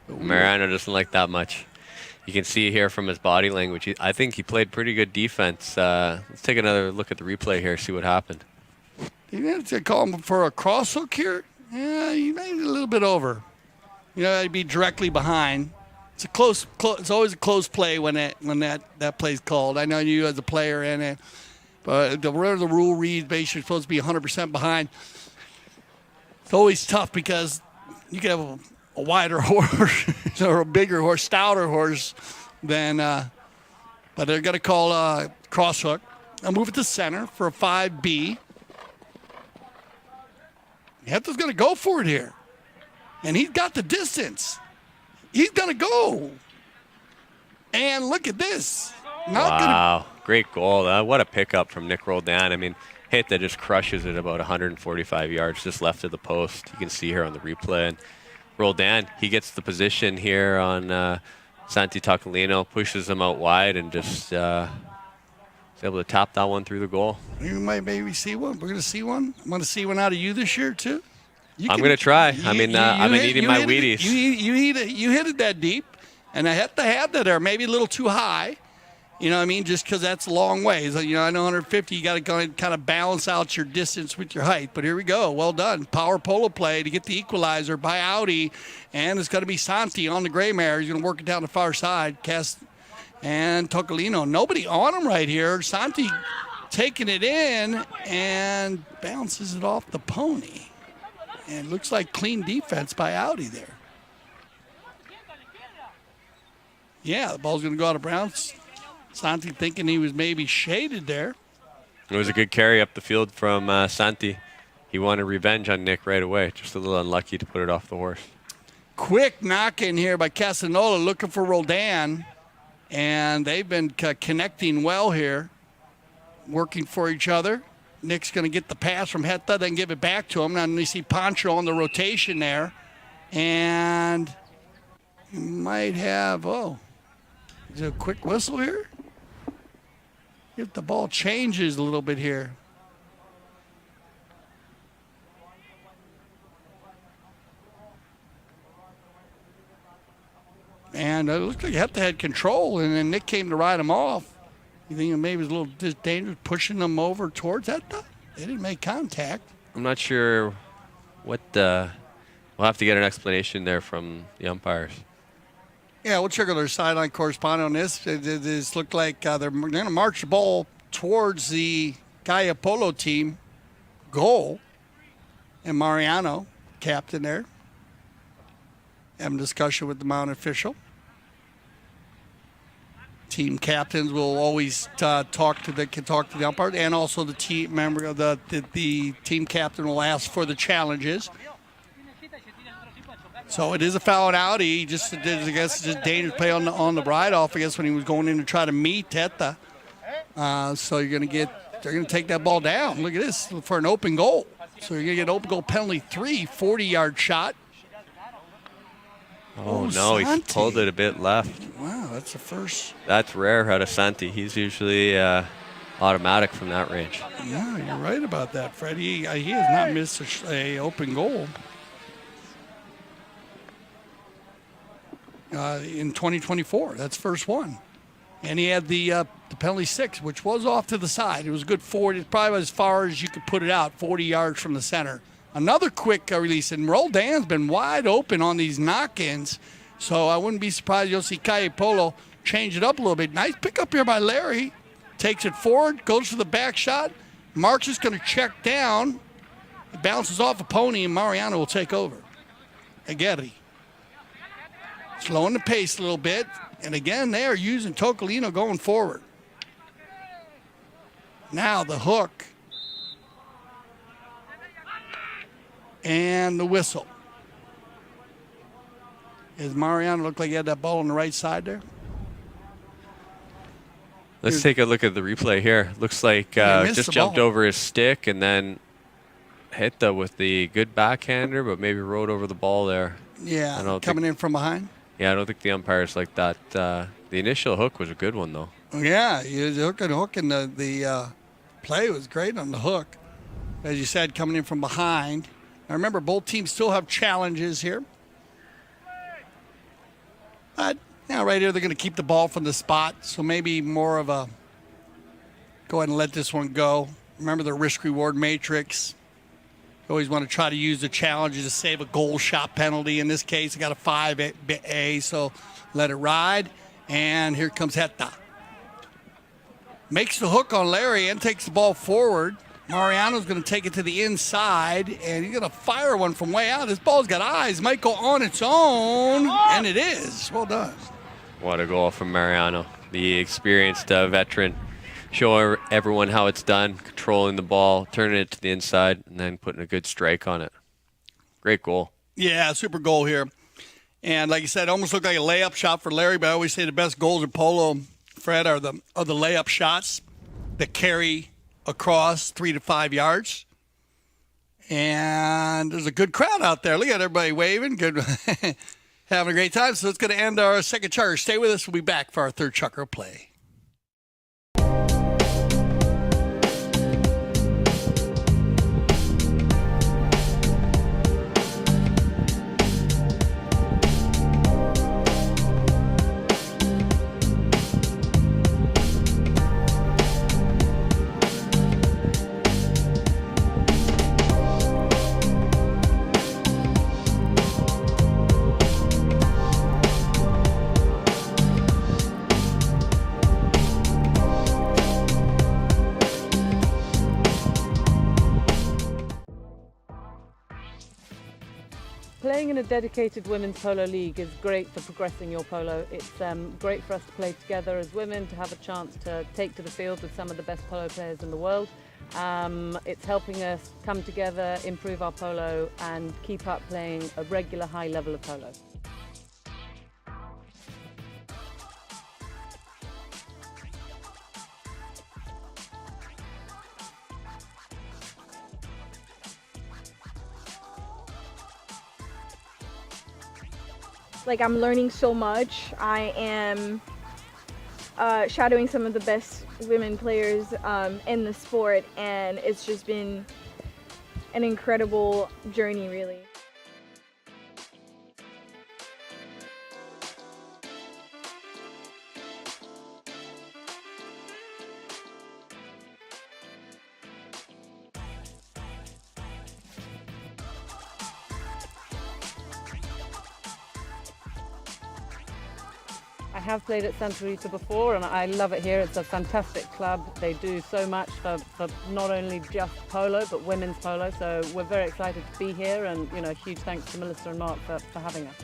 Mariano doesn't like that much. You can see here from his body language. I think he played pretty good defense. Let's take another look at the replay here, see what happened. You have to call him for a cross hook here? Yeah, you made it a little bit over. You know, he'd be directly behind. It's a close. It's always a close play when that play's called. I know you as a player in it, but the rule reads basically you're supposed to be 100% behind. It's always tough because you can have a wider horse or a bigger horse, stouter horse than, but they're going to call a cross hook. I'll move it to center for a 5B. Heta's going to go for it here. And he's got the distance. He's going to go. And look at this. Wow, great goal. What a pickup from Nick Roldan. I mean, Heta just crushes it about 145 yards just left of the post. You can see here on the replay. And Roldan, he gets the position here on Santi Tocolino, pushes him out wide, and just is able to tap that one through the goal. You might maybe see one. We're going to see one. I'm going to see one out of you this year, too. I'm going to try. I've been eating my Wheaties. You hit it that deep, and I had to have that there, maybe a little too high. You know what I mean? Just because that's a long way. So, you know, I know 150, you got to kind of balance out your distance with your height. But here we go. Well done. Power polo play to get the equalizer by Audi. And it's going to be Santi on the gray mare. He's going to work it down the far side. And Tocolino. Nobody on him right here. Santi taking it in and bounces it off the pony. And looks like clean defense by Audi there. Yeah, the ball's going to go out of bounds. Santi thinking he was maybe shaded there. It was a good carry up the field from Santi. He wanted revenge on Nick right away. Just a little unlucky to put it off the horse. Quick knock in here by Casanola looking for Roldan. And they've been connecting well here, working for each other. Nick's going to get the pass from Heta, then give it back to him. Now you see Pancho on the rotation there. And you might have, is it a quick whistle here? If the ball changes a little bit here. And it looked like Heta had control, and then Nick came to ride him off. You think maybe it was a little dangerous pushing them over towards Heta? They didn't make contact. I'm not sure what we'll have to get an explanation there from the umpires. Yeah, we'll check with our sideline correspondent on this. It looked like they're going to march the ball towards the Kaia Polo team goal. And Mariano, captain there, having a discussion with the mounted official. Team captains will always talk to the umpire, and also the team member of the team captain will ask for the challenges. So it is a foul on Audi. Just, I guess, just dangerous play on the ride off. I guess when he was going in to try to meet Heta. So they're going to take that ball down. Look at this for an open goal. So you're going to get an open goal penalty 3, 40-yard shot. Oh no, Santi. he pulled it a bit left. Wow, that's the first. That's rare out of Santi. He's usually automatic from that range. Yeah, you're right about that, Freddie. He has not missed a open goal. In 2024. That's first one. And he had the penalty 6, which was off to the side. It was a good 40. It's probably as far as you could put it out, 40 yards from the center. Another quick release. And Roldan's been wide open on these knock-ins. So I wouldn't be surprised you'll see Kaia Polo change it up a little bit. Nice pickup here by Larry. Takes it forward, goes for the back shot. Mark's just going to check down. It bounces off a pony, and Mariano will take over. Aguirre. Slowing the pace a little bit. And again, they are using Tocolino going forward. Now the hook. And the whistle. As Mariano looked like he had that ball on the right side there. Let's take a look at the replay here. Looks like just jumped over his stick and then hit with the good backhander, but maybe rode over the ball there. Yeah, coming in from behind. Yeah, I don't think the umpires like that. The initial hook was a good one, though. Yeah, he was hook, and the play was great on the hook. As you said, coming in from behind. Now remember, both teams still have challenges here. But now right here, they're going to keep the ball from the spot, so maybe more of a go ahead and let this one go. Remember the risk-reward matrix. You always want to try to use the challenges to save a goal shot penalty. In this case, I got a 5A, so let it ride. And here comes Heta. Makes the hook on Larry and takes the ball forward. Mariano's going to take it to the inside, and he's going to fire one from way out. This ball's got eyes. Might go on its own, and it is. Well done. What a goal from Mariano, the experienced veteran. Show everyone how it's done, controlling the ball, turning it to the inside, and then putting a good strike on it. Great goal. Yeah, super goal here. And like you said, it almost looked like a layup shot for Larry, but I always say the best goals in polo, Fred, are the layup shots that carry across 3 to 5 yards. And there's a good crowd out there. Look at everybody waving. Good, having a great time. So it's going to end our second Chukker. Stay with us. We'll be back for our third Chukker play. playing in a dedicated women's polo league is great for progressing your polo. It's great for us to play together as women, to have a chance to take to the field with some of the best polo players in the world. It's helping us come together, improve our polo, and keep up playing a regular high level of polo. Like, I'm learning so much. I am shadowing some of the best women players in the sport, and it's just been an incredible journey, really. I have played at Santa Rita before, and I love it here. It's a fantastic club. They do so much for not only just polo, but women's polo. So we're very excited to be here, and huge thanks to Melissa and Mark for having us.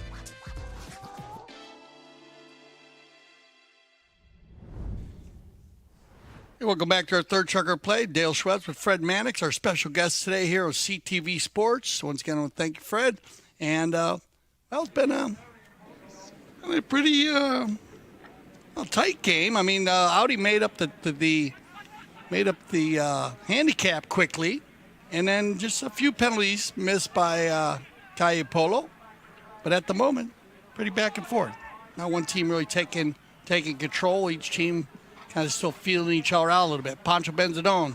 Hey, welcome back to our third Chukker Play. Dale Schwetz with Fred Mannix, our special guest today here on CTV Sports. Once again, I want to thank you, Fred. And, well, it's been a pretty tight game. I mean, Audi made up the handicap quickly, and then just a few penalties missed by Kaia Polo. But at the moment, pretty back and forth. Not one team really taking control. Each team kind of still feeling each other out a little bit. Pancho Benzadone,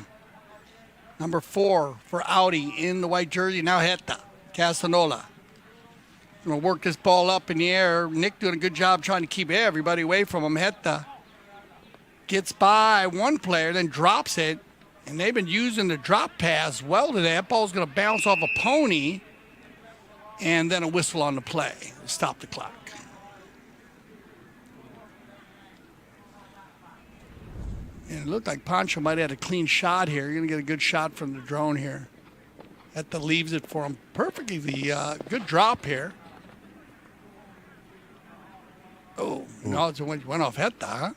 number 4 for Audi in the white jersey. Now Heta Castagnoli. Going to work this ball up in the air. Nick doing a good job trying to keep everybody away from him. Heta gets by one player, then drops it. And they've been using the drop pass well today. That ball's going to bounce off a pony. And then a whistle on the play to stop the clock. And it looked like Pancho might have had a clean shot here. You're going to get a good shot from the drone here. Heta leaves it for him perfectly. The good drop here. Oh, no, it went off Heta, huh?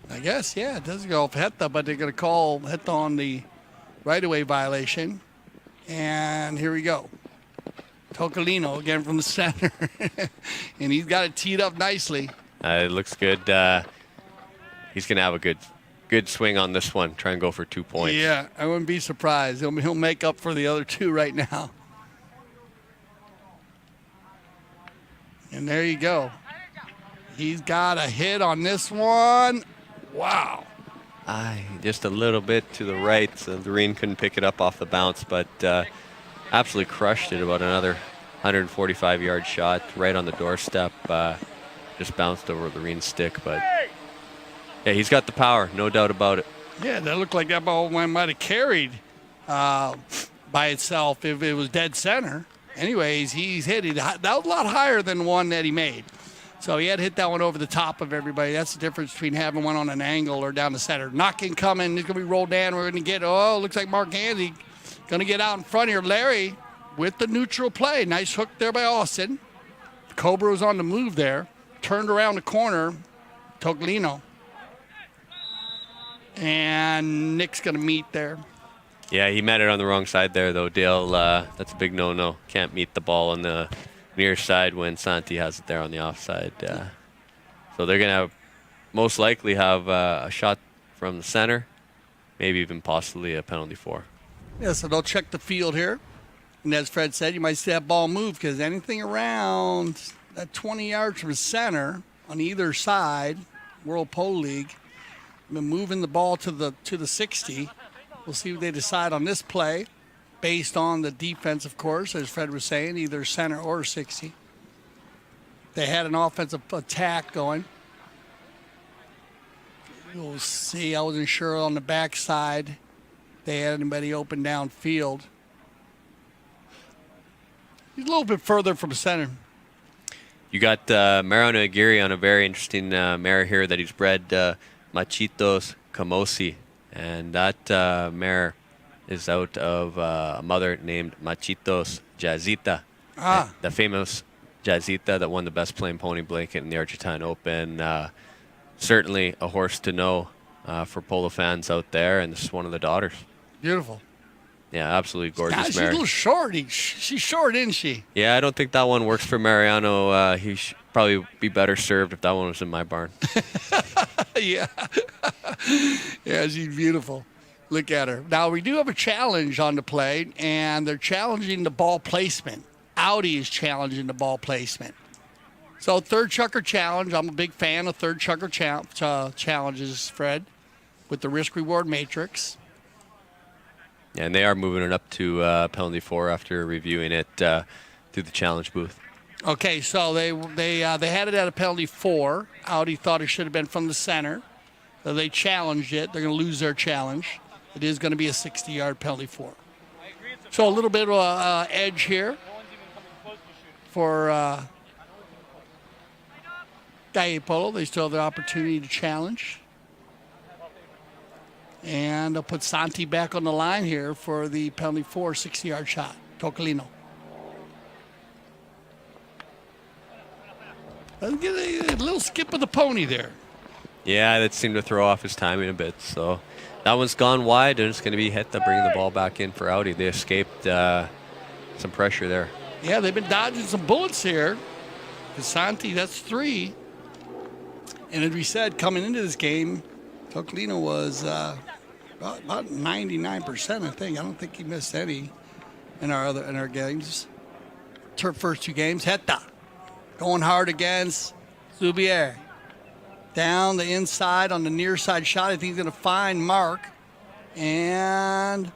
I guess, yeah, it does go off Heta, but they're going to call Heta on the right-of-way violation. And here we go. Tocolino again from the center. And he's got it teed up nicely. It looks good. He's going to have a good swing on this one. Try and go for 2 points. Yeah, I wouldn't be surprised. He'll make up for the other 2 right now. And there you go. He's got a hit on this one. Wow. Just a little bit to the right, so Doreen couldn't pick it up off the bounce, but absolutely crushed it. About another 145-yard shot right on the doorstep. Just bounced over Doreen's stick, but yeah, he's got the power, no doubt about it. Yeah, that looked like that ball might have carried by itself if it was dead center. Anyways, he's hit it. That was a lot higher than the one that he made. So he had hit that one over the top of everybody. That's the difference between having one on an angle or down the center. Knocking coming. It's going to be rolled down. We're going to get, looks like Mark Hansey going to get out in front here. Larry with the neutral play. Nice hook there by Austin. Cobra was on the move there. Turned around the corner. Tocolino. And Nick's going to meet there. Yeah, he met it on the wrong side there, though, Dale. That's a big no-no. Can't meet the ball on the near side when Santi has it there on the offside. So they're going to most likely have a shot from the center, maybe even possibly a penalty for. Yeah, so they'll check the field here. And as Fred said, you might see that ball move because anything around that 20 yards from center on either side, World Polo League, been moving the ball to the 60. We'll see what they decide on this play based on the defense, of course, as Fred was saying, either center or 60. They had an offensive attack going. We'll see. I wasn't sure on the backside they had anybody open downfield. He's a little bit further from center. You got Mariano Aguirre on a very interesting mare here that he's bred Machitos Camosi. And that mare is out of a mother named Machitos Jazzita. The famous Jazzita that won the best playing pony blanket in the Argentine Open. Certainly a horse to know for polo fans out there, and this is one of the daughters. Beautiful. Yeah, absolutely gorgeous She's a mare. little short. She's short, isn't she? Yeah, I don't think that one works for Mariano. He should probably be better served if that one was in my barn. Yeah. Yeah, she's beautiful. Look at her. Now, we do have a challenge on the plate, and they're challenging the ball placement. Audi is challenging the ball placement. So, third Chukker challenge. I'm a big fan of third Chukker challenges, Fred, with the risk-reward matrix. Yeah, and they are moving it up to penalty 4 after reviewing it through the challenge booth. Okay, so they had it at a penalty 4. Audi thought it should have been from the center. So they challenged it. They're going to lose their challenge. It is going to be a 60-yard penalty 4. So a little bit of edge here for Kaia Polo. They still have the opportunity to challenge. And they'll put Santi back on the line here for the penalty 4 60-yard shot. Tocolino. Let's get a little skip of the pony there. Yeah, that seemed to throw off his timing a bit. So that one's gone wide, and it's going to be Heta bringing the ball back in for Audi. They escaped some pressure there. Yeah, they've been dodging some bullets here. Santi, that's 3. And as we said, coming into this game, Tocolino was about 99%, I think. I don't think he missed any in our games. First 2 games. Heta going hard against Zubier. Down the inside on the near side shot. I think he's going to find Mark. And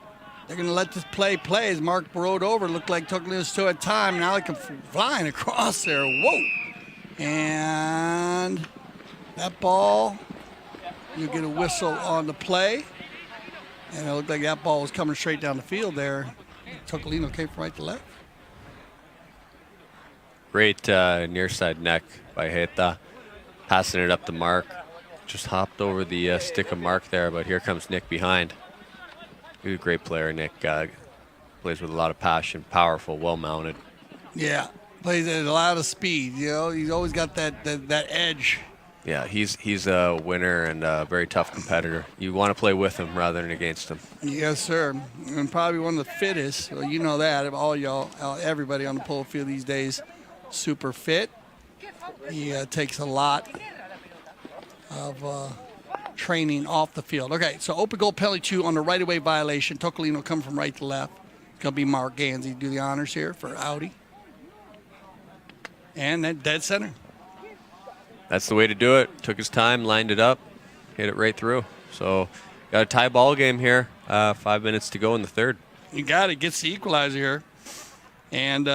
they're going to let this play as Mark rode over. Looked like Tocolino still had time. Now they come flying across there. Whoa. And that ball, you get a whistle on the play. And it looked like that ball was coming straight down the field there. Tocolino came from right to left. Great near side neck by Heta. Passing it up to Mark. Just hopped over the stick of Mark there, but here comes Nick behind. He's a great player, Nick. Plays with a lot of passion, powerful, well-mounted. Yeah, plays at a lot of speed. You know, he's always got that edge. Yeah, he's a winner and a very tough competitor. You want to play with him rather than against him. Yes, sir. And probably one of the fittest. Well, you know that. All y'all, everybody on the polo field these days, super fit. He takes a lot of training off the field. Okay, so open goal penalty 2 on the right-of-way violation. Tocolino come from right to left. It's going to be Mark Gansey do the honors here for Audi. And that dead center. That's the way to do it. Took his time, lined it up, hit it right through. So got a tie ball game here. 5 minutes to go in the third. You got it. Gets the equalizer here. And,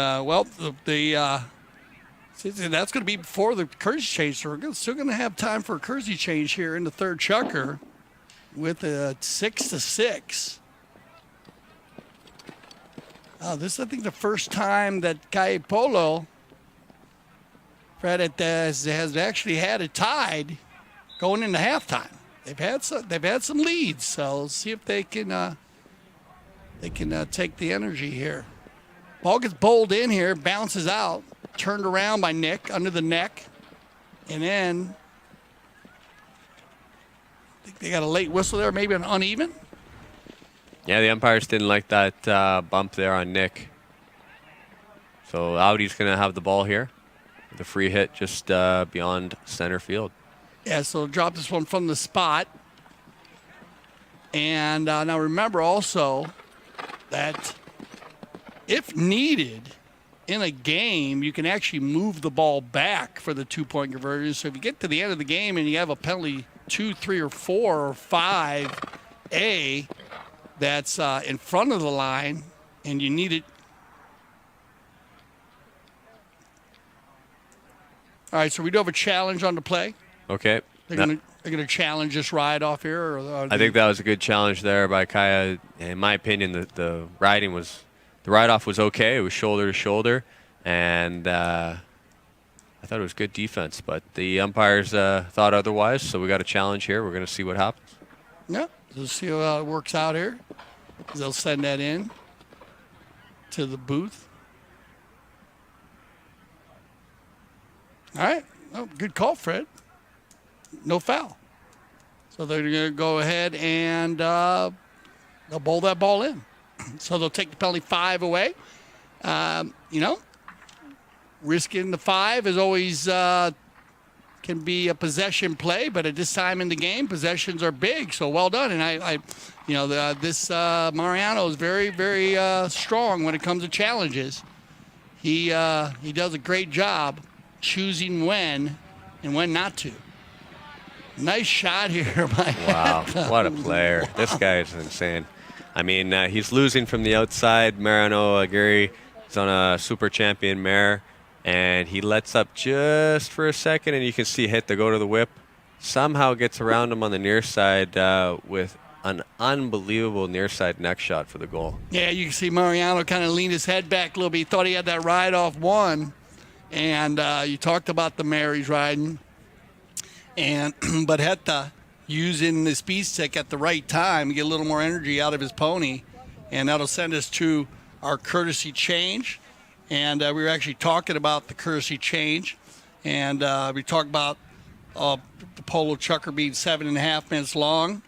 that's going to be before the jersey change. So we're still going to have time for a jersey change here in the third Chukker with a 6-6. This is, I think, the first time that Kaia Polo, Fred, has actually had it tied going into halftime. They've had some leads, so let's see if they can take the energy here. Ball gets bowled in here, bounces out. Turned around by Nick under the neck. And then I think they got a late whistle there, maybe an uneven. Yeah, the umpires didn't like that bump there on Nick. So Audi's going to have the ball here. The free hit just beyond center field. Yeah, so drop this one from the spot. And now remember also that if needed, in a game, you can actually move the ball back for the 2-point conversion. So if you get to the end of the game and you have a penalty 2, 3, or 4, or 5A that's in front of the line and you need it. All right, so we do have a challenge on the play. Okay. They're gonna challenge this ride off here. I think that was a good challenge there by Kaia. In my opinion, the ride-off was okay. It was shoulder to shoulder, and I thought it was good defense. But the umpires thought otherwise, so we got a challenge here. We're going to see what happens. Yeah, let's see how it works out here. They'll send that in to the booth. All right. Oh, good call, Fred. No foul. So they're going to go ahead and they'll bowl that ball in. So they'll take the penalty 5 away. Risking the 5 is always can be a possession play, but at this time in the game, possessions are big. So well done. And this Mariano is very, very strong when it comes to challenges. He does a great job choosing when and when not to. Nice shot here by Wow, what a player. This guy is insane. I mean, he's losing from the outside. Mariano Aguirre is on a super champion mare, and he lets up just for a second, and you can see hit to go to the whip. Somehow gets around him on the near side with an unbelievable near side neck shot for the goal. Yeah, you can see Mariano kind of leaned his head back a little bit. He thought he had that ride off one, and you talked about the mare he's riding. And but Heta using the speed stick at the right time to get a little more energy out of his pony, and that'll send us to our courtesy change. And we were actually talking about the courtesy change, and we talked about the Polo Chukker being 7.5 minutes long,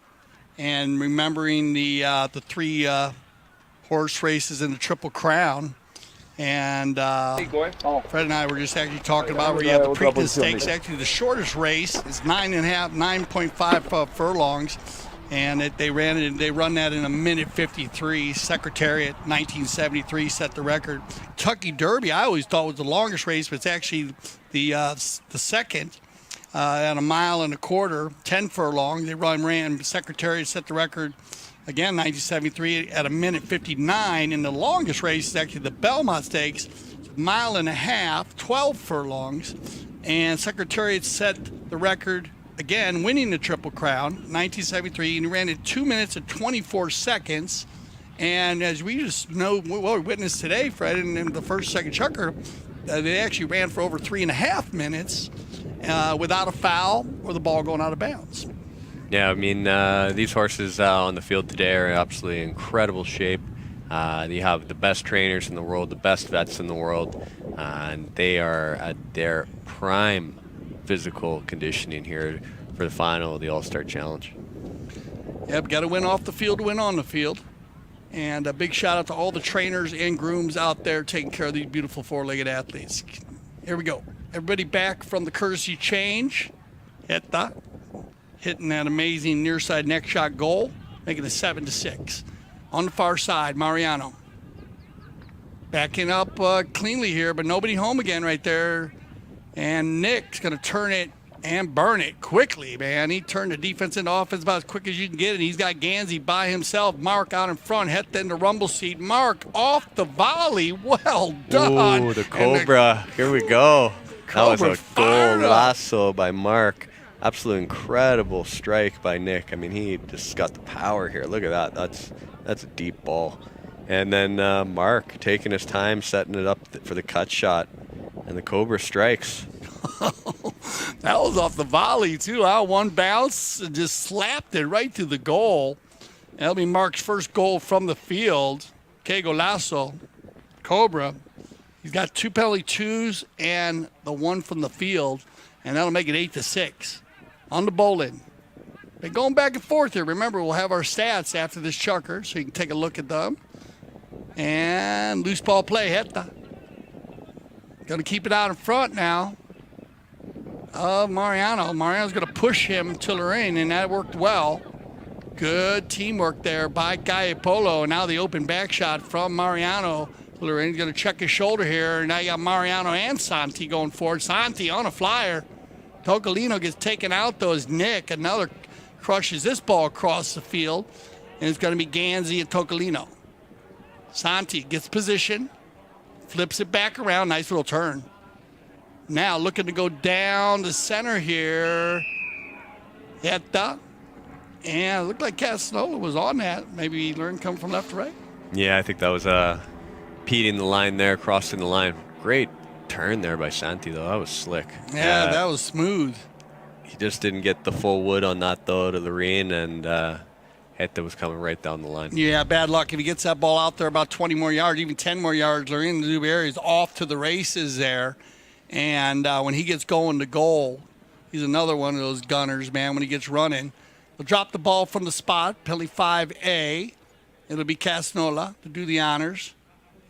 and remembering the 3 horse races in the Triple Crown. And Fred and I were just actually talking about where you have the Preakness Stakes. Actually, the shortest race is 9.5 furlongs, and they run that in 1:53. Secretariat 1973 set the record. Kentucky Derby I always thought was the longest race, but it's actually the second at 1.25 miles, 10 furlongs. Ran Secretariat set the record. Again, 1973 at 1:59, and the longest race is actually the Belmont Stakes, 1.5 miles, 12 furlongs, and Secretariat set the record again, winning the Triple Crown, 1973, and he ran it 2 minutes and 24 seconds. And as we just know, what we witnessed today, Fred, in the first second Chukker, they actually ran for over 3.5 minutes without a foul or the ball going out of bounds. Yeah, I mean, these horses on the field today are in absolutely incredible shape. You have the best trainers in the world, the best vets in the world, and they are at their prime physical conditioning here for the final of the All-Star Challenge. Yep, got to win off the field to win on the field. And a big shout out to all the trainers and grooms out there taking care of these beautiful four-legged athletes. Here we go. Everybody back from the courtesy change. Hitting that amazing near side neck shot goal, making it 7-6. On the far side, Mariano. Backing up cleanly here, but nobody home again right there. And Nick's going to turn it and burn it quickly, man. He turned the defense into offense about as quick as you can get it. He's got Gansey by himself. Mark out in front, head in the rumble seat. Mark off the volley. Well done. Ooh, the Cobra. Here we go. That was a goal lasso by Mark. Absolute incredible strike by Nick. I mean, he just got the power here. Look at that. That's a deep ball. And then Mark taking his time, setting it up for the cut shot. And the Cobra strikes. That was off the volley, too. One bounce and just slapped it right through the goal. That'll be Mark's first goal from the field. Que golazo. Cobra. He's got 2 penalty twos and the 1 from the field. And that'll make it 8-6. On the bowling. Been going back and forth here. Remember, we'll have our stats after this Chukker, so you can take a look at them. And loose ball play, Heta. Going to keep it out in front now of Mariano. Mariano's going to push him to Lorraine, and that worked well. Good teamwork there by Kaia Polo. And now the open back shot from Mariano. Lorraine's going to check his shoulder here. And now you got Mariano and Santi going forward. Santi on a flyer. Tocolino gets taken out, though, as Nick. Another crushes this ball across the field. And it's going to be Gansey and Tocolino. Santi gets position. Flips it back around. Nice little turn. Now looking to go down the center here. Heta. And it looked like Casanola was on that. Maybe he learned come from left to right. Yeah, I think that was Peting the line there, crossing the line. Great turn there by Santi, though. That was slick. Yeah, that was smooth. He just didn't get the full wood on that, though, to Lorraine, and hit that was coming right down the line. Yeah, bad luck. If he gets that ball out there about 20 more yards, even 10 more yards, Loren Zubair is off to the races there. And when he gets going to goal, he's another one of those gunners, man, when he gets running. He'll drop the ball from the spot, penalty 5A. It'll be Casnola to do the honors.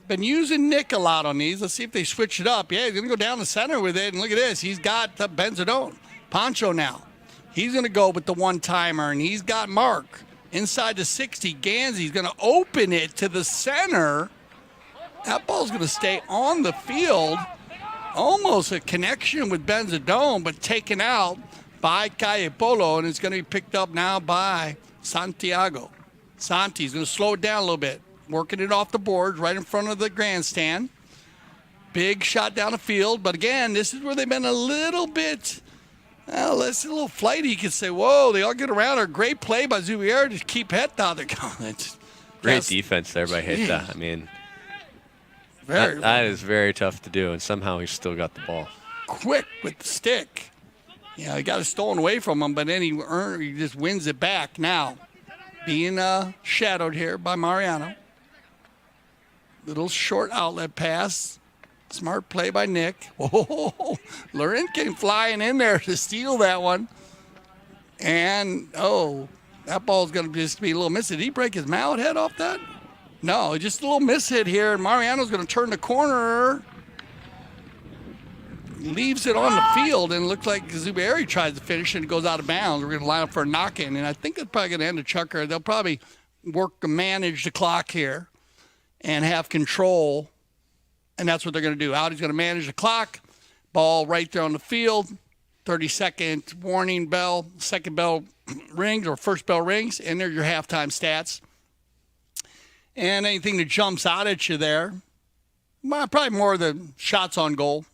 Been using Nick a lot on these. Let's see if they switch it up. Yeah, he's going to go down the center with it. And look at this. He's got Benzadone. Pancho now. He's going to go with the one-timer, and he's got Mark inside the 60. Ganzi's going to open it to the center. That ball's going to stay on the field. Almost a connection with Benzadone, but taken out by Kaia Polo, and it's going to be picked up now by Santiago. Santi's going to slow it down a little bit. Working it off the boards right in front of the grandstand. Big shot down the field. But again, this is where they've been a little bit, well, it's a little flighty. You could say, whoa, they all get around. A great play by Zubier to keep Heta. Great defense there by Heta. I mean, very that is very tough to do, and somehow he still got the ball. Quick with the stick. Yeah, he got it stolen away from him, but then he just wins it back. Now, being shadowed here by Mariano. Little short outlet pass. Smart play by Nick. Oh, Loren came flying in there to steal that one. And, oh, that ball's going to just be a little miss. Did he break his mallet head off that? No, just a little miss hit here. And Mariano's going to turn the corner. Leaves it on the field, and it looks like Zubairi tries to finish and it goes out of bounds. We're going to line up for a knock-in, and I think it's probably going to end a Chukker. They'll probably manage the clock here and have control, and that's what they're going to do. Audi's going to manage the clock. Ball right there on the field. 30-second warning bell. Second bell rings, or first bell rings, and there's your halftime stats. And anything that jumps out at you there, well, probably more of the shots on goal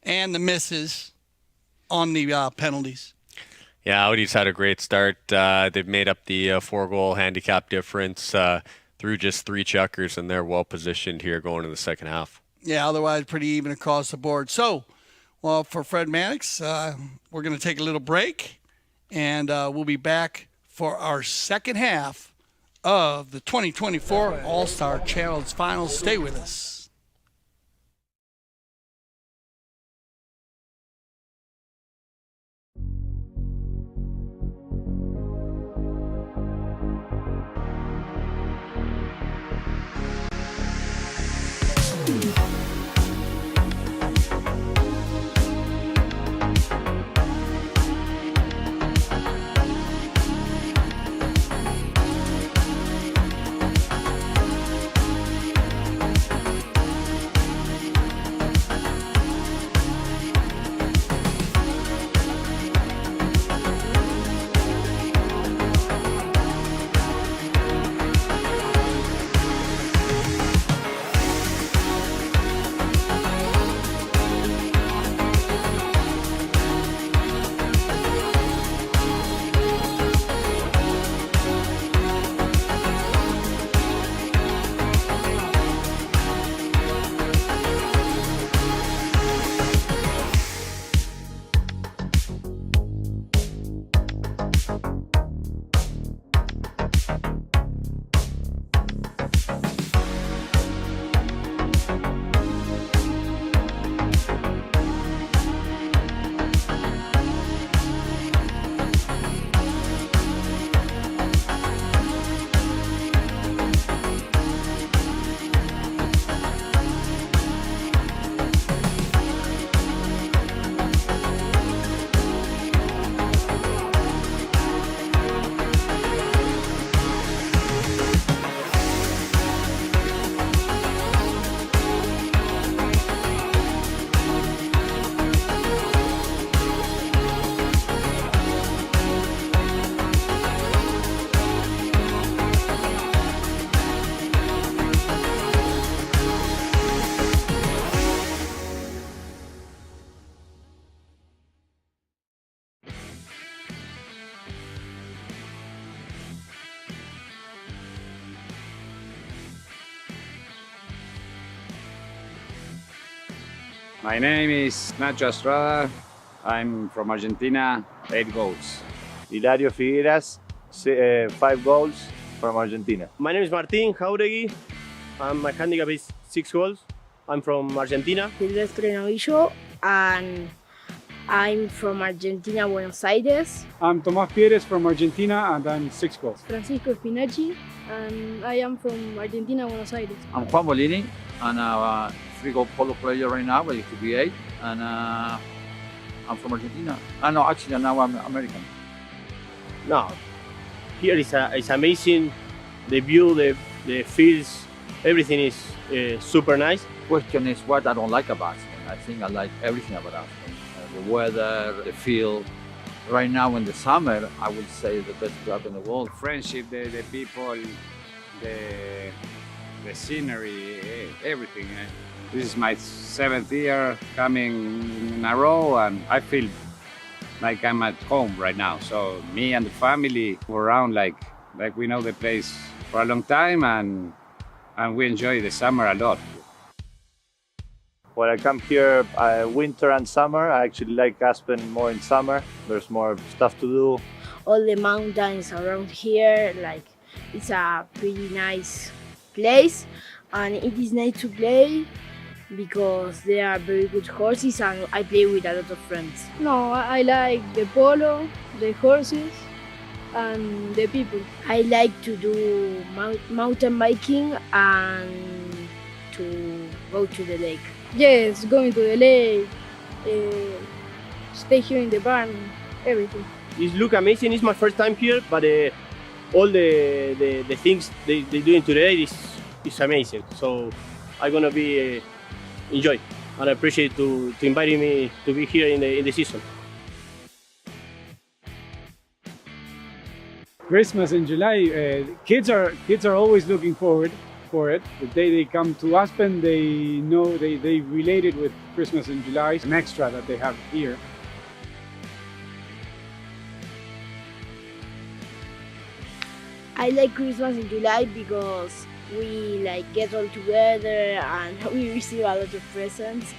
and the misses on the penalties. Yeah, Audi's had a great start. They've made up the 4-goal handicap difference through just 3 chukkers, and they're well positioned here going in the second half. Yeah, otherwise pretty even across the board. So, well, for Fred Mannix, we're going to take a little break, and we'll be back for our second half of the 2024 All-Star Challenge Finals. Stay with us. My name is Nacho Estrada. I'm from Argentina, 8 goals. Hilario Figueras, 5 goals from Argentina. My name is Martin Jauregui. My handicap is 6 goals. I'm from Argentina. Silvestre Novillo, and I'm from Argentina, Buenos Aires. I'm Tomás Pérez from Argentina and I'm 6 goals. Francisco Spinacci, and I am from Argentina, Buenos Aires. I'm Juan Bolini, and I'm a 3-goal polo player right now. I used to be 8, and I'm from Argentina. No, actually, now I'm American. No, here is amazing. The view, the fields, everything is super nice. Question is what I don't like about Aspen. I think I like everything about Aspen. The weather, the field. Right now in the summer, I would say the best club in the world. Friendship, the people, the scenery, everything. This is my 7th year coming in a row, and I feel like I'm at home right now. So me and the family, we're around like we know the place for a long time, and we enjoy the summer a lot. When I come here winter and summer, I actually like Aspen more in summer. There's more stuff to do. All the mountains around here, like it's a pretty nice place, and it is nice to play because there are very good horses, and I play with a lot of friends. No, I like the polo, the horses, and the people. I like to do mountain biking and to go to the lake. Yes, going to the lake, stay here in the barn, everything. It look amazing. It's my first time here, but all the things they doing today is amazing. So I'm gonna be enjoy, and I appreciate to inviting me to be here in the season. Christmas in July, kids are always looking forward for it. The day they come to Aspen, they know they relate it with Christmas in July, an extra that they have here. I like Christmas in July because we like get all together and we receive a lot of presents.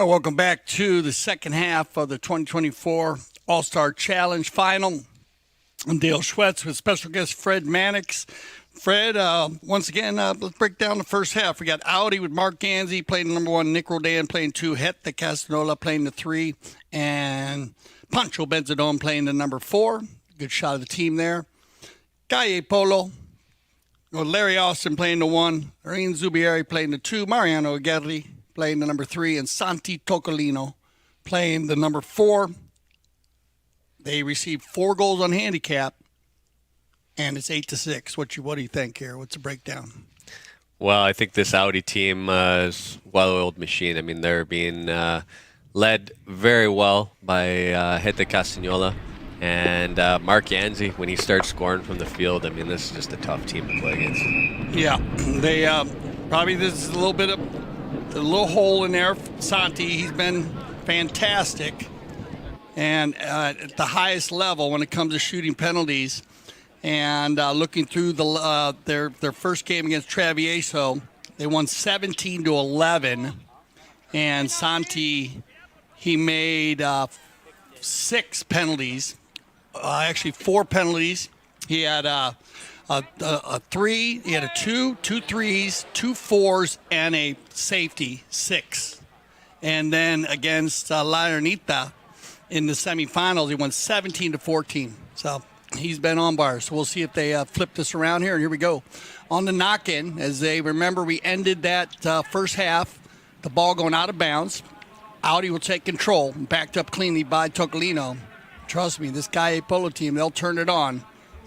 All right, welcome back to the second half of the 2024 All-Star Challenge Final. I'm Dale Schwetz with special guest Fred Mannix. Fred, once again, let's break down the first half. We got Audi with Mark Ganzi playing the number 1, Nick Roldan playing 2, Heta Castanola playing the 3, and Pancho Benzadon playing the number 4. Good shot of the team there. Kaia Polo, Larry Austin playing the 1, Lorenzo Zubieri playing the 2, Mariano Aguirre playing the number 3, and Santi Tocolino playing the number 4. They received 4 goals on handicap, and it's 8-6. What do you think here? What's the breakdown? Well, I think this Audi team is a well-oiled machine. I mean, they're being led very well by Heta Castanola and Mark Ganzi. When he starts scoring from the field, I mean, this is just a tough team to play against. Yeah, they probably this is a little hole in there. Santi, he's been fantastic, and at the highest level when it comes to shooting penalties. And looking through their first game against Travieso, they won 17-11. And Santi, he made 6 penalties, actually 4 penalties. He had a 3, he had a 2 3s, 2 4s, and a safety 6. And then against La Ernita in the semifinals, he won 17-14. So he's been on bars. So we'll see if they flip this around here. And here we go. On the knock-in, as they remember, we ended that first half, the ball going out of bounds. Audi will take control, backed up cleanly by Tocolino. Trust me, this Kaia Polo team, they'll turn it on.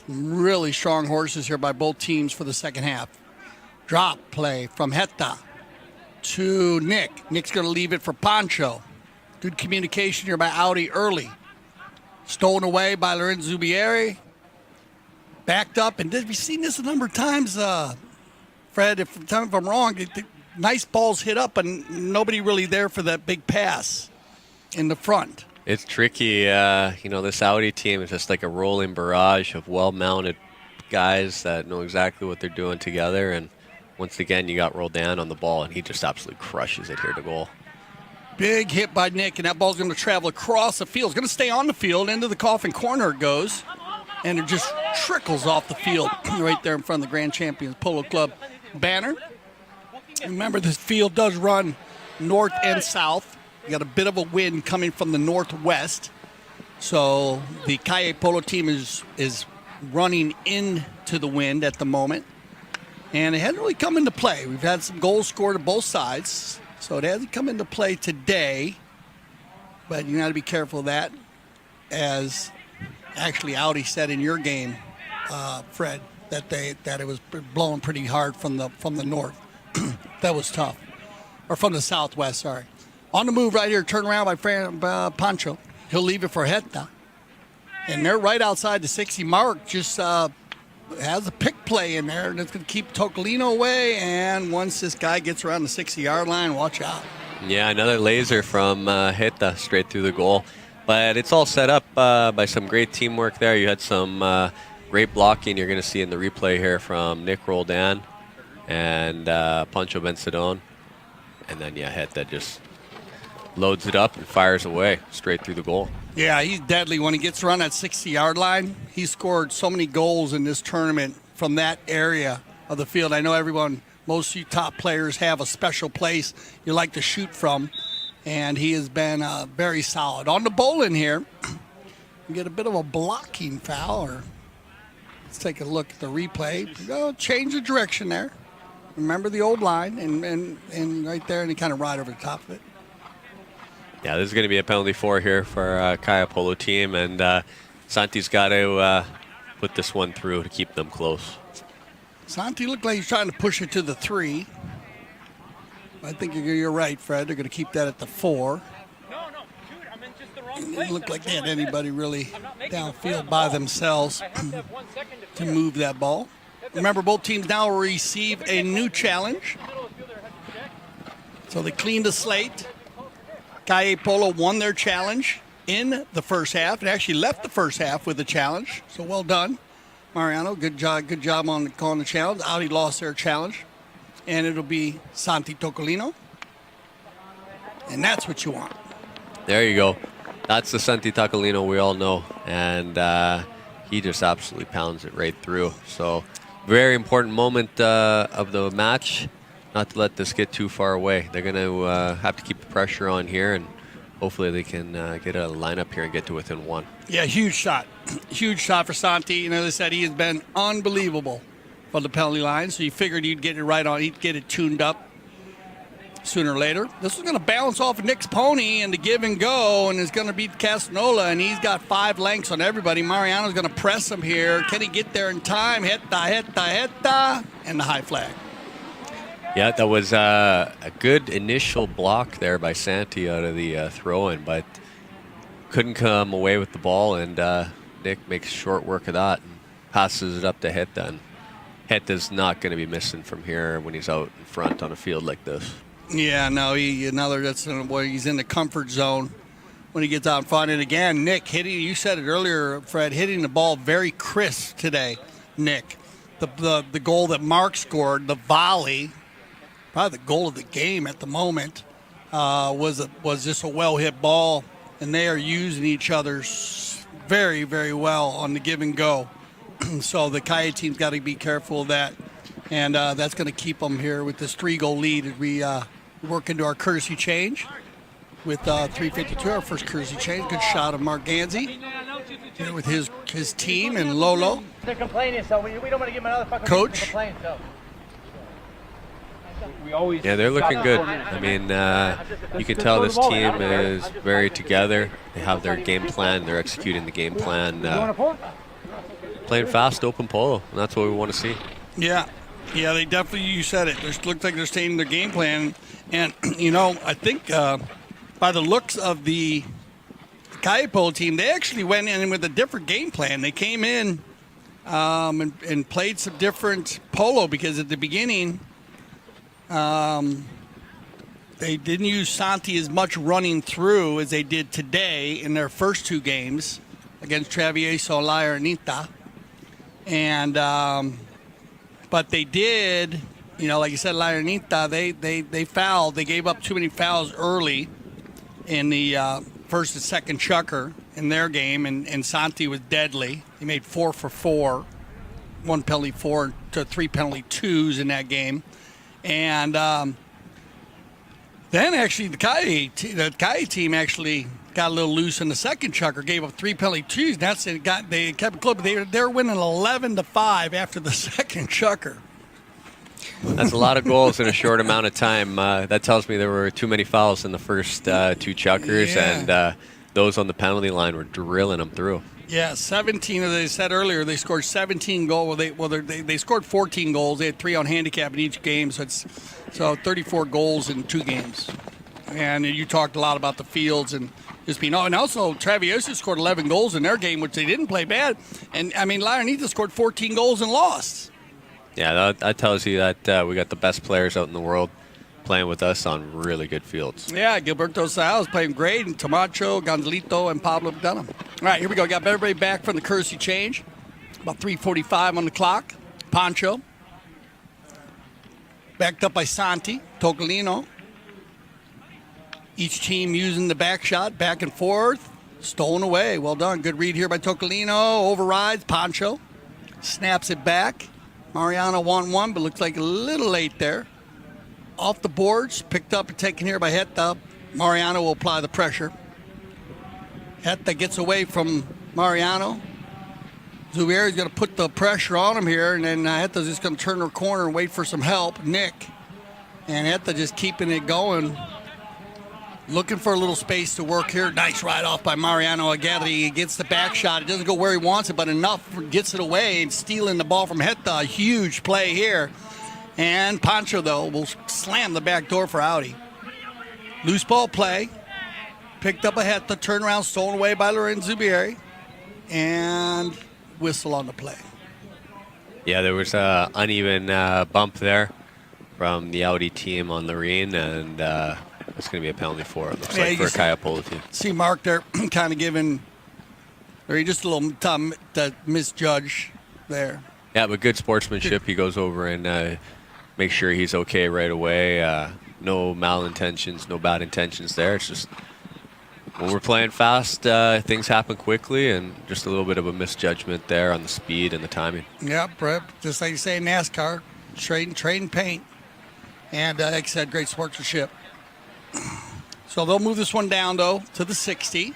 Really strong horses here by both teams for the second half. Drop play from Heta to Nick. Nick's going to leave it for Pancho. Good communication here by Audi early. Stolen away by Lorenzo Zubieri. Backed up. And we've seen this a number of times, Fred, if I'm wrong. Nice balls hit up, and nobody really there for that big pass in the front. It's tricky. This Audi team is just like a rolling barrage of well-mounted guys that know exactly what they're doing together. And once again, you got Roldan on the ball, and he just absolutely crushes it here to goal. Big hit by Nick, and that ball's going to travel across the field. It's going to stay on the field. Into the coffin corner it goes, and it just trickles off the field right there in front of the Grand Champions Polo Club banner. Remember, this field does run north and south. You got a bit of a wind coming from the northwest. So the Kaia Polo team is running into the wind at the moment. And it hasn't really come into play. We've had some goals scored on both sides. So it hasn't come into play today, but you got to be careful of that, as actually Audi said in your game, Fred, that it was blowing pretty hard from the north. That was tough, or from the southwest. Sorry. On the move right here, turn around by Pancho. He'll leave it for Heta, and they're right outside the 60 mark. Just has a pick play in there, and it's going to keep Tocolino away. And once this guy gets around the 60-yard line, watch out. Yeah, another laser from Heta straight through the goal. But it's all set up by some great teamwork there. You had some great blocking you're going to see in the replay here from Nick Roldan and Pancho Benzadon. And then, Heta just loads it up and fires away straight through the goal. Yeah, he's deadly. When he gets around that 60-yard line, he scored so many goals in this tournament from that area of the field. I know most of you top players have a special place you like to shoot from, and he has been very solid. On the bowling here, we get a bit of a blocking foul. Let's take a look at the replay. Change the direction there. Remember the old line, and right there, and he kind of right over the top of it. Yeah, this is going to be a penalty for here for Kaia Polo team, and Santi's got to put this one through to keep them close. Santi looked like he's trying to push it to the 3. I think you're right, Fred. They're going to keep that at the 4. It didn't look like they had anybody really downfield by themselves to move that ball. Remember, both teams now will receive a new challenge. So they cleaned the slate. Kaia Polo won their challenge in the first half. It actually left the first half with a challenge. So well done, Mariano. Good job on calling the challenge. Audi lost their challenge. And it'll be Santi Tocolino. And that's what you want. There you go. That's the Santi Tacolino we all know. And he just absolutely pounds it right through. So very important moment of the match. Not to let this get too far away. They're going to have to keep the pressure on here, and hopefully they can get a lineup here and get to within one. Yeah, huge shot. Huge shot for Santi. You know, as I said, he has been unbelievable from the penalty line, so you figured he'd get it right on. He'd get it tuned up sooner or later. This is going to bounce off of Nick's pony and the give and go, and it's going to beat Castanola, and he's got 5 lengths on everybody. Mariano's going to press him here. Can he get there in time? Heta, and the high flag. Yeah, that was a good initial block there by Santi out of the throw-in, but couldn't come away with the ball, and Nick makes short work of that and passes it up to Heta. And Heta's not going to be missing from here when he's out in front on a field like this. Yeah, no, that's where he's in the comfort zone when he gets out in front. And again, Nick hitting, you said it earlier, Fred, hitting the ball very crisp today, Nick. The goal that Mark scored, the volley, probably the goal of the game at the moment, was just a well-hit ball, and they are using each other very, very well on the give and go. So the Kaia team's got to be careful of that, and that's going to keep them here with this 3-goal lead as we work into our courtesy change with 3:52, our first courtesy change. Good shot of Mark Ganzi here with his team and Lolo. They're complaining, so we don't want to give them another fucking Coach. complaint, so. Yeah, they're looking good. I mean, you can tell this team is very together. They have their game plan. They're executing the game plan. Playing fast, open polo, and that's what we want to see. Yeah, they definitely, you said it. It looks like they're staying in their game plan. And, you know, I think by the looks of the Kaia Polo team, they actually went in with a different game plan. They came in and played some different polo because at the beginning, they didn't use Santi as much running through as they did today in their first 2 games against Travieso and La Arenita. And but they did, you know, like you said, La Arenita, they fouled. They gave up too many fouls early in the first and second Chukker in their game, and Santi was deadly. He made 4 for 4, 1 penalty 4 to 3 penalty 2s in that game. And then actually the Kaia team actually got a little loose in the second Chukker, gave up 3 penalty 2s. That's it. They kept it close, but they were winning 11-5 after the second Chukker. That's a lot of goals in a short amount of time. That tells me there were too many fouls in the first 2 Chukkers, and those on the penalty line were drilling them through. Yeah, 17, as I said earlier, they scored 17 goals. They scored 14 goals. They had 3 on handicap in each game, so 34 goals in 2 games. And you talked a lot about the fields and just being. And also, Travieso scored 11 goals in their game, which they didn't play bad. And I mean, La Arenita scored 14 goals and lost. Yeah, that tells you that we got the best players out in the world playing with us on really good fields. Yeah, Gilberto Sal is playing great, and Tomacho, Gonzalito, and Pablo Dunham. All right, here we go. Got everybody back from the courtesy change. About 3:45 on the clock. Pancho. Backed up by Santi, Tocolino. Each team using the back shot, back and forth. Stolen away. Well done. Good read here by Tocolino. Overrides. Pancho. Snaps it back. Mariano 1-1, but looks like a little late there. Off the boards, picked up and taken here by Heta. Mariano will apply the pressure. Heta gets away from Mariano. Zubieri's going to put the pressure on him here, and then Heta's just going to turn her corner and wait for some help. Nick. And Heta just keeping it going. Looking for a little space to work here. Nice ride off by Mariano Aguirre. He gets the back shot. It doesn't go where he wants it, but enough gets it away and stealing the ball from Heta. A huge play here. And Pancho, though, will slam the back door for Audi. Loose ball play. Picked up a Heta, turn around, stolen away by Lorenzo Zubieri. And whistle on the play. Yeah, there was an uneven bump there from the Audi team on Lorene, and it's going to be a penalty for it, looks like, for a Kaia Polo team. See Mark there kind of giving, or just a little misjudge there. Yeah, but good sportsmanship. He goes over and makes sure he's okay right away. no malintentions, no bad intentions there. It's just when we're playing fast, things happen quickly, and just a little bit of a misjudgment there on the speed and the timing. Yeah, Brett, just like you say in NASCAR, trading paint. And like I said, great sportsmanship. So they'll move this one down, though, to the 60.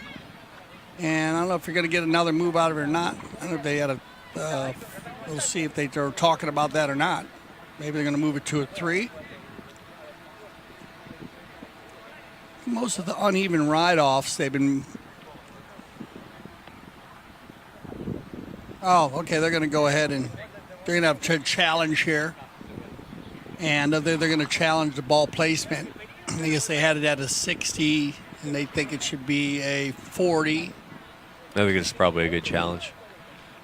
And I don't know if you're going to get another move out of it or not. I don't know if they had a we'll see if they're talking about that or not. Maybe they're going to move it to a 3. Most of the uneven ride-offs, they've been... Oh, okay, they're going to go ahead and they're going to have a challenge here. And they're going to challenge the ball placement. I guess they had it at a 60, and they think it should be a 40. I think it's probably a good challenge.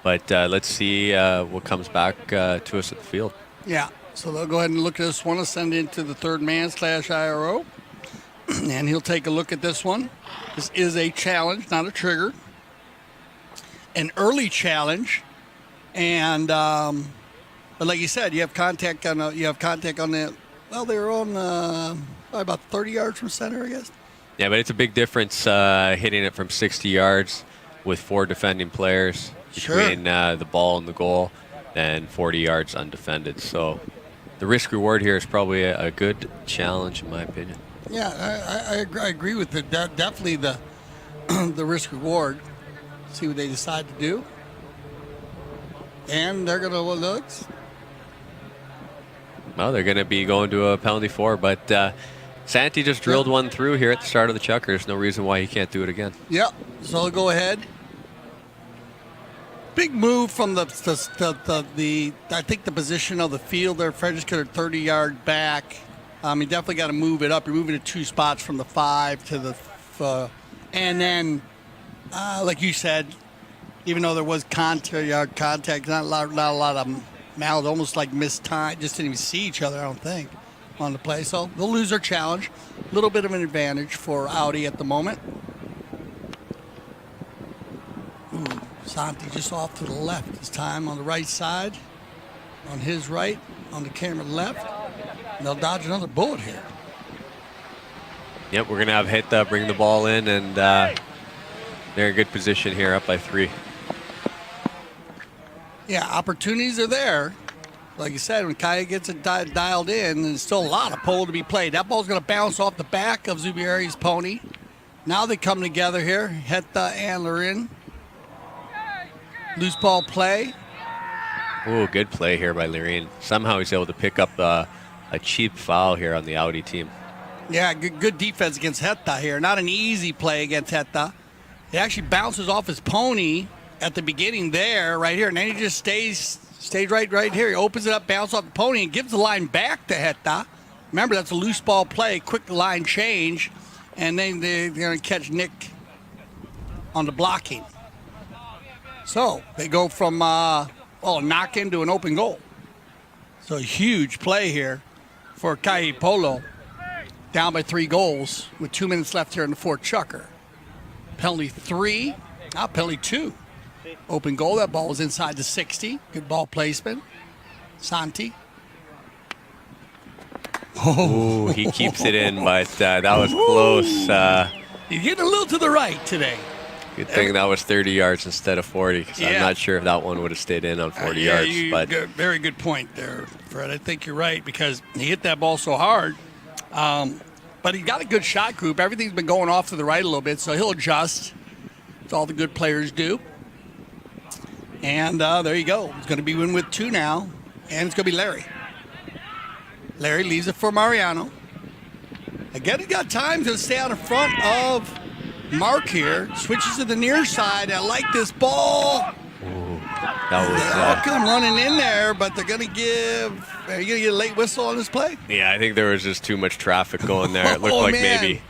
But let's see what comes back to us at the field. Yeah, so they'll go ahead and look at this one and send it into the third man / IRO. And he'll take a look at this one. This is a challenge, not a trigger. An early challenge. And, but like you said, you have contact on the, well, they were on probably about 30 yards from center, I guess. Yeah, but it's a big difference hitting it from 60 yards with 4 defending players between the ball and the goal than 40 yards undefended. So the risk-reward here is probably a good challenge, in my opinion. Yeah, I agree with it. Definitely the the risk-reward. See what they decide to do. And they're going to look. Well, they're going to be going to a penalty 4, but Santi just drilled one through here at the start of the Chukker. There's no reason why he can't do it again. Yep. So they'll go ahead. Big move from the I think the position of the field there. Fred just got a 30-yard back. You definitely got to move it up. You're moving it 2 spots from the 5 to the, and then, like you said, even though there was contact, not a lot of mouths, almost like missed time. Just didn't even see each other, I don't think, on the play. So they'll lose their challenge. A little bit of an advantage for Audi at the moment. Ooh, Santi just off to the left this time on the right side. On his right, on the camera left. And they'll dodge another bullet here. Yep, we're going to have Heta bring the ball in, and they're in good position here, up by 3. Yeah, opportunities are there. Like you said, when Kaia gets it dialed in, there's still a lot of pole to be played. That ball's going to bounce off the back of Zubieri's pony. Now they come together here, Heta and Lorin. Loose ball play. Ooh, good play here by Lorin. Somehow he's able to pick up a cheap foul here on the Audi team. Yeah, good defense against Heta here. Not an easy play against Heta. It actually bounces off his pony at the beginning there, right here, and then he just stays right here. He opens it up, bounces off the pony, and gives the line back to Heta. Remember, that's a loose ball play, quick line change, and then they're going to catch Nick on the blocking. So they go from a knock-in to an open goal. So a huge play here for Kaia Polo. Down by 3 goals with 2 minutes left here in the fourth Chukker. Penalty 3, penalty 2. Open goal, that ball was inside the 60. Good ball placement. Santi. Oh, he keeps it in, but that was close. He's getting a little to the right today. Good thing that was 30 yards instead of 40, because I'm not sure if that one would have stayed in on 40 yards. But very good point there, Fred. I think you're right, because he hit that ball so hard. But he got a good shot group. Everything's been going off to the right a little bit, so he'll adjust. That's all the good players do. And there you go. It's going to be win with 2 now, and it's going to be Larry. Larry leaves it for Mariano. Again, he got time to stay out in front of Mark here. Switches to the near side. I like this ball. Ooh, that was They'll come running in there, but they're going to give. Are you going to get a late whistle on this play? Yeah, I think there was just too much traffic going there. It looked like maybe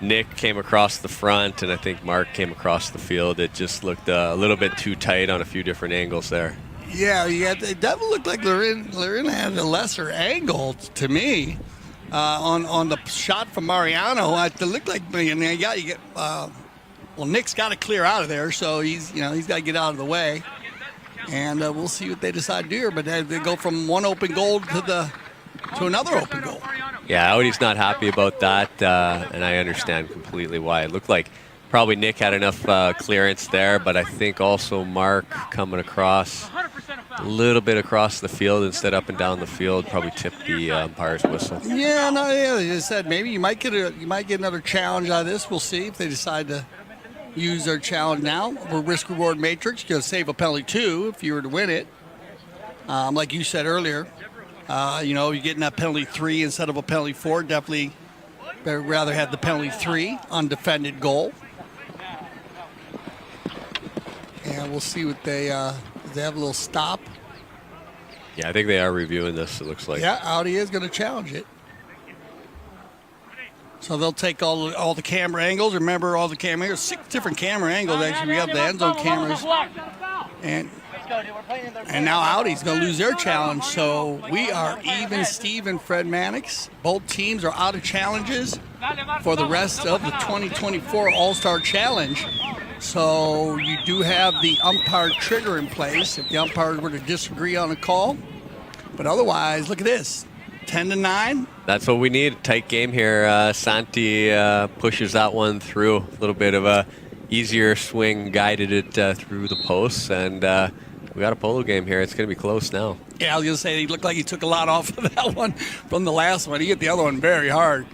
Nick came across the front, and I think Mark came across the field. It just looked a little bit too tight on a few different angles there. Yeah, it definitely looked like Lorin had a lesser angle to me on the shot from Mariano. It looked like Nick's got to clear out of there, so he's got to get out of the way, and we'll see what they decide to do here. But they go from one open goal to another open goal. Yeah, Audi's not happy about that, and I understand completely why. It looked like probably Nick had enough clearance there, but I think also Mark coming across a little bit across the field instead up and down the field probably tipped the umpire's whistle. Yeah, no, yeah. They just said maybe you might get another challenge out of this. We'll see if they decide to use their challenge now. We're risk reward matrix. You're gonna save a penalty too if you were to win it. Like you said earlier, you're getting that penalty 3 instead of a penalty 4. Definitely better rather have the penalty 3 undefended goal. And we'll see what they have a little stop. Yeah, I think they are reviewing this, it looks like. Yeah, Audi is going to challenge it. So they'll take all the camera angles. Remember, all the camera angles, 6 different camera angles. Actually, we have the end zone cameras. And now Audi's going to lose their challenge. So we are even Steven, Fred Mannix. Both teams are out of challenges for the rest of the 2024 All-Star Challenge. So you do have the umpire trigger in place if the umpires were to disagree on a call. But otherwise, look at this, 10-9. That's what we need. Tight game here. Santi pushes that one through. A little bit of a easier swing, guided it through the posts, and we got a Polo game here. It's going to be close now. Yeah, I was going to say he looked like he took a lot off of that one from the last one. He hit the other one very hard.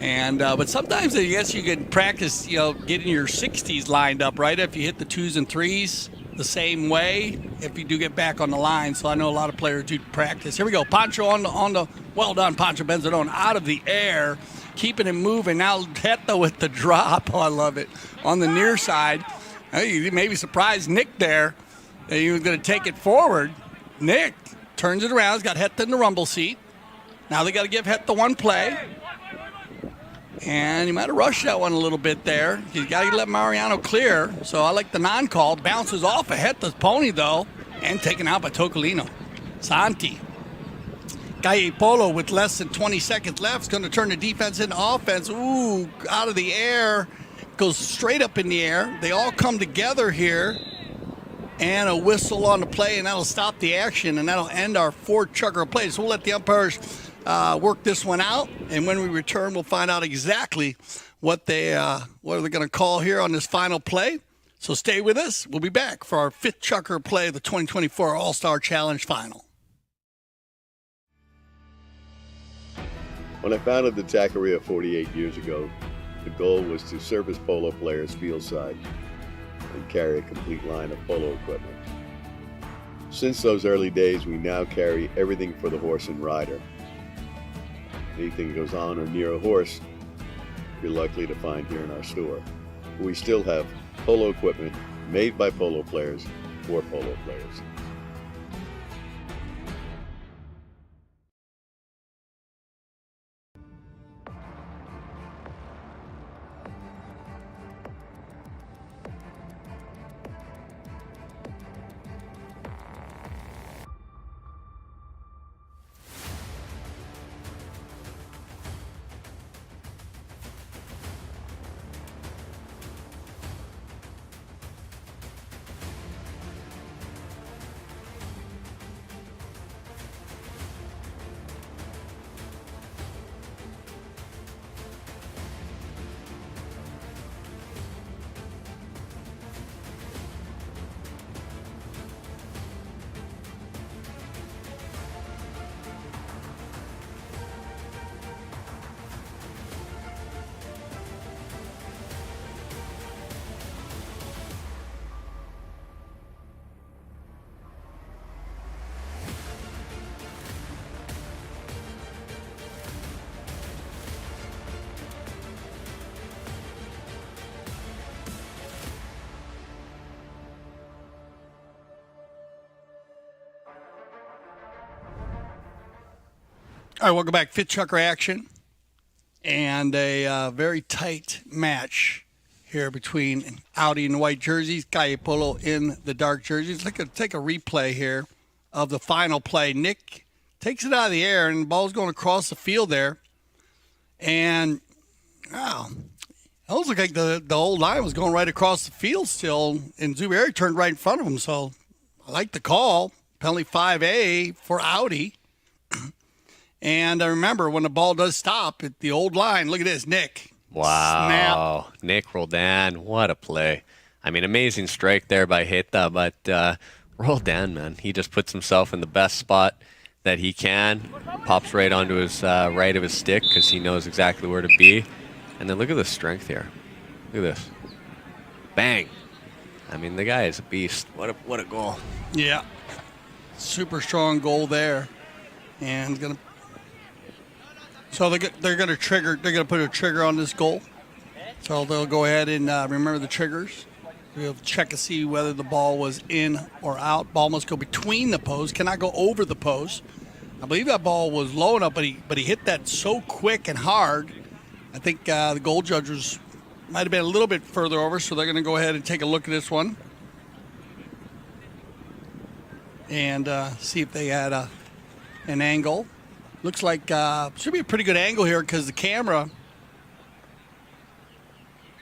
And but sometimes I guess you can practice, getting your 60s lined up, right? If you hit the 2s and 3s the same way, if you do get back on the line. So I know a lot of players do practice. Here we go. Pancho on the well done, Pancho Benzadone out of the air, keeping it moving. Now Heta with the drop. Oh, I love it. On the near side. You may be surprised Nick there. He was going to take it forward. Nick turns it around. He's got Heta in the rumble seat. Now they got to give Heta one play. And he might have rushed that one a little bit there. He's got to let Mariano clear. So I like the non-call. Bounces off of Heta's pony, though, and taken out by Tocolino. Santi. Kaia Polo with less than 20 seconds left is going to turn the defense into offense. Ooh, out of the air. Goes straight up in the air. They all come together here. And a whistle on the play, and that'll stop the action, and that'll end our 4 Chukker plays. So we'll let the umpires work this one out, and when we return, we'll find out exactly what they're going to call here on this final play. So stay with us. We'll be back for our 5th Chukker play of the 2024 All-Star Challenge Final. When I founded the Taqueria 48 years ago, the goal was to service polo players fieldside and carry a complete line of polo equipment. Since those early days, we now carry everything for the horse and rider. Anything that goes on or near a horse, you're likely to find here in our store. We still have polo equipment made by polo players for polo players. All right, welcome back. 5th Chukker action. And a very tight match here between Audi in the white jerseys, Kaia Polo in the dark jerseys. Let's take a replay here of the final play. Nick takes it out of the air, and the ball's going across the field there. And, wow, it looks like the old line was going right across the field still, and Zuberi turned right in front of him. So I like the call. Penalty 5A for Audi. And I remember when the ball does stop at the old line, look at this, Nick. Wow. Nick Roldan, what a play. I mean, amazing strike there by Heta, but Roldan, man, he just puts himself in the best spot that he can, pops right onto his right of his stick because he knows exactly where to be. And then look at the strength here. Look at this. Bang. I mean, the guy is a beast. What a goal. Yeah. Super strong goal there. And so they're gonna trigger. They're gonna put a trigger on this goal. So they'll go ahead and remember the triggers. We'll check to see whether the ball was in or out. Ball must go between the posts. Cannot go over the post. I believe that ball was low enough, but he hit that so quick and hard. I think the goal judges might have been a little bit further over, so they're going to go ahead and take a look at this one and see if they had an angle. Looks like should be a pretty good angle here because the camera,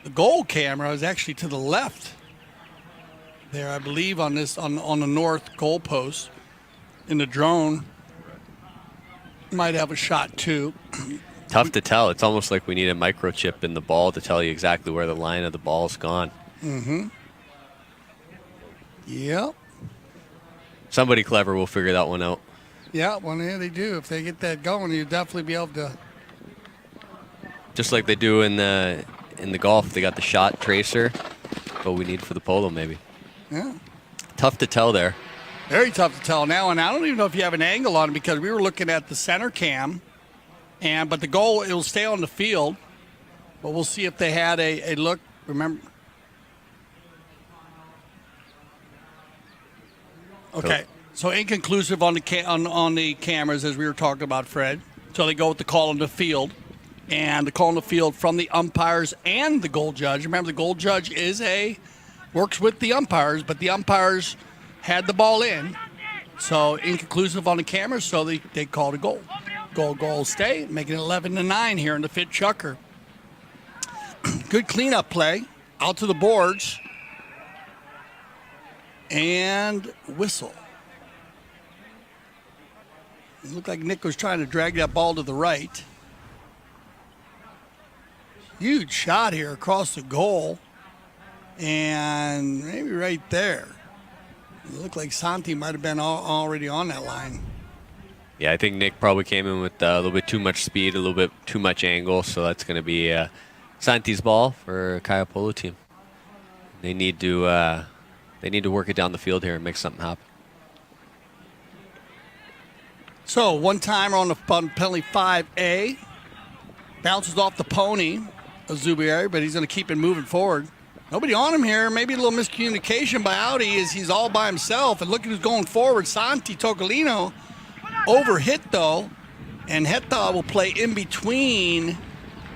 the goal camera, is actually to the left there, I believe, on this on the north goal post. In the drone, might have a shot too. Tough to tell. It's almost like we need a microchip in the ball to tell you exactly where the line of the ball's gone. Mm-hmm. Yep. Somebody clever will figure that one out. Yeah, well, yeah, they do. If they get that going, you'll definitely be able to. Just like they do in the golf, they got the shot tracer. What we need for the polo, maybe. Yeah. Tough to tell there. Very tough to tell now, and I don't even know if you have an angle on it because we were looking at the center cam, but the goal, it will stay on the field. But we'll see if they had a look. Remember. Okay. So inconclusive on the on the cameras, as we were talking about, Fred. So they go with the call on the field, and the call on the field from the umpires and the goal judge. Remember, the goal judge works with the umpires, but the umpires had the ball in. So inconclusive on the cameras, so they called a goal. Goal, stay, making it 11-9 here in the Fit Chukker. Good cleanup play, out to the boards, and whistle. It looked like Nick was trying to drag that ball to the right. Huge shot here across the goal. And maybe right there. It looked like Santi might have been already on that line. Yeah, I think Nick probably came in with a little bit too much speed, a little bit too much angle, so that's going to be Santi's ball for Kaia Polo team. They need to work it down the field here and make something happen. So one timer on penalty 5A. Bounces off the pony of Zubieri, but he's going to keep it moving forward. Nobody on him here. Maybe a little miscommunication by Audi as he's all by himself. And look at who's going forward. Santi Tocolino overhit, though. And Heta will play in between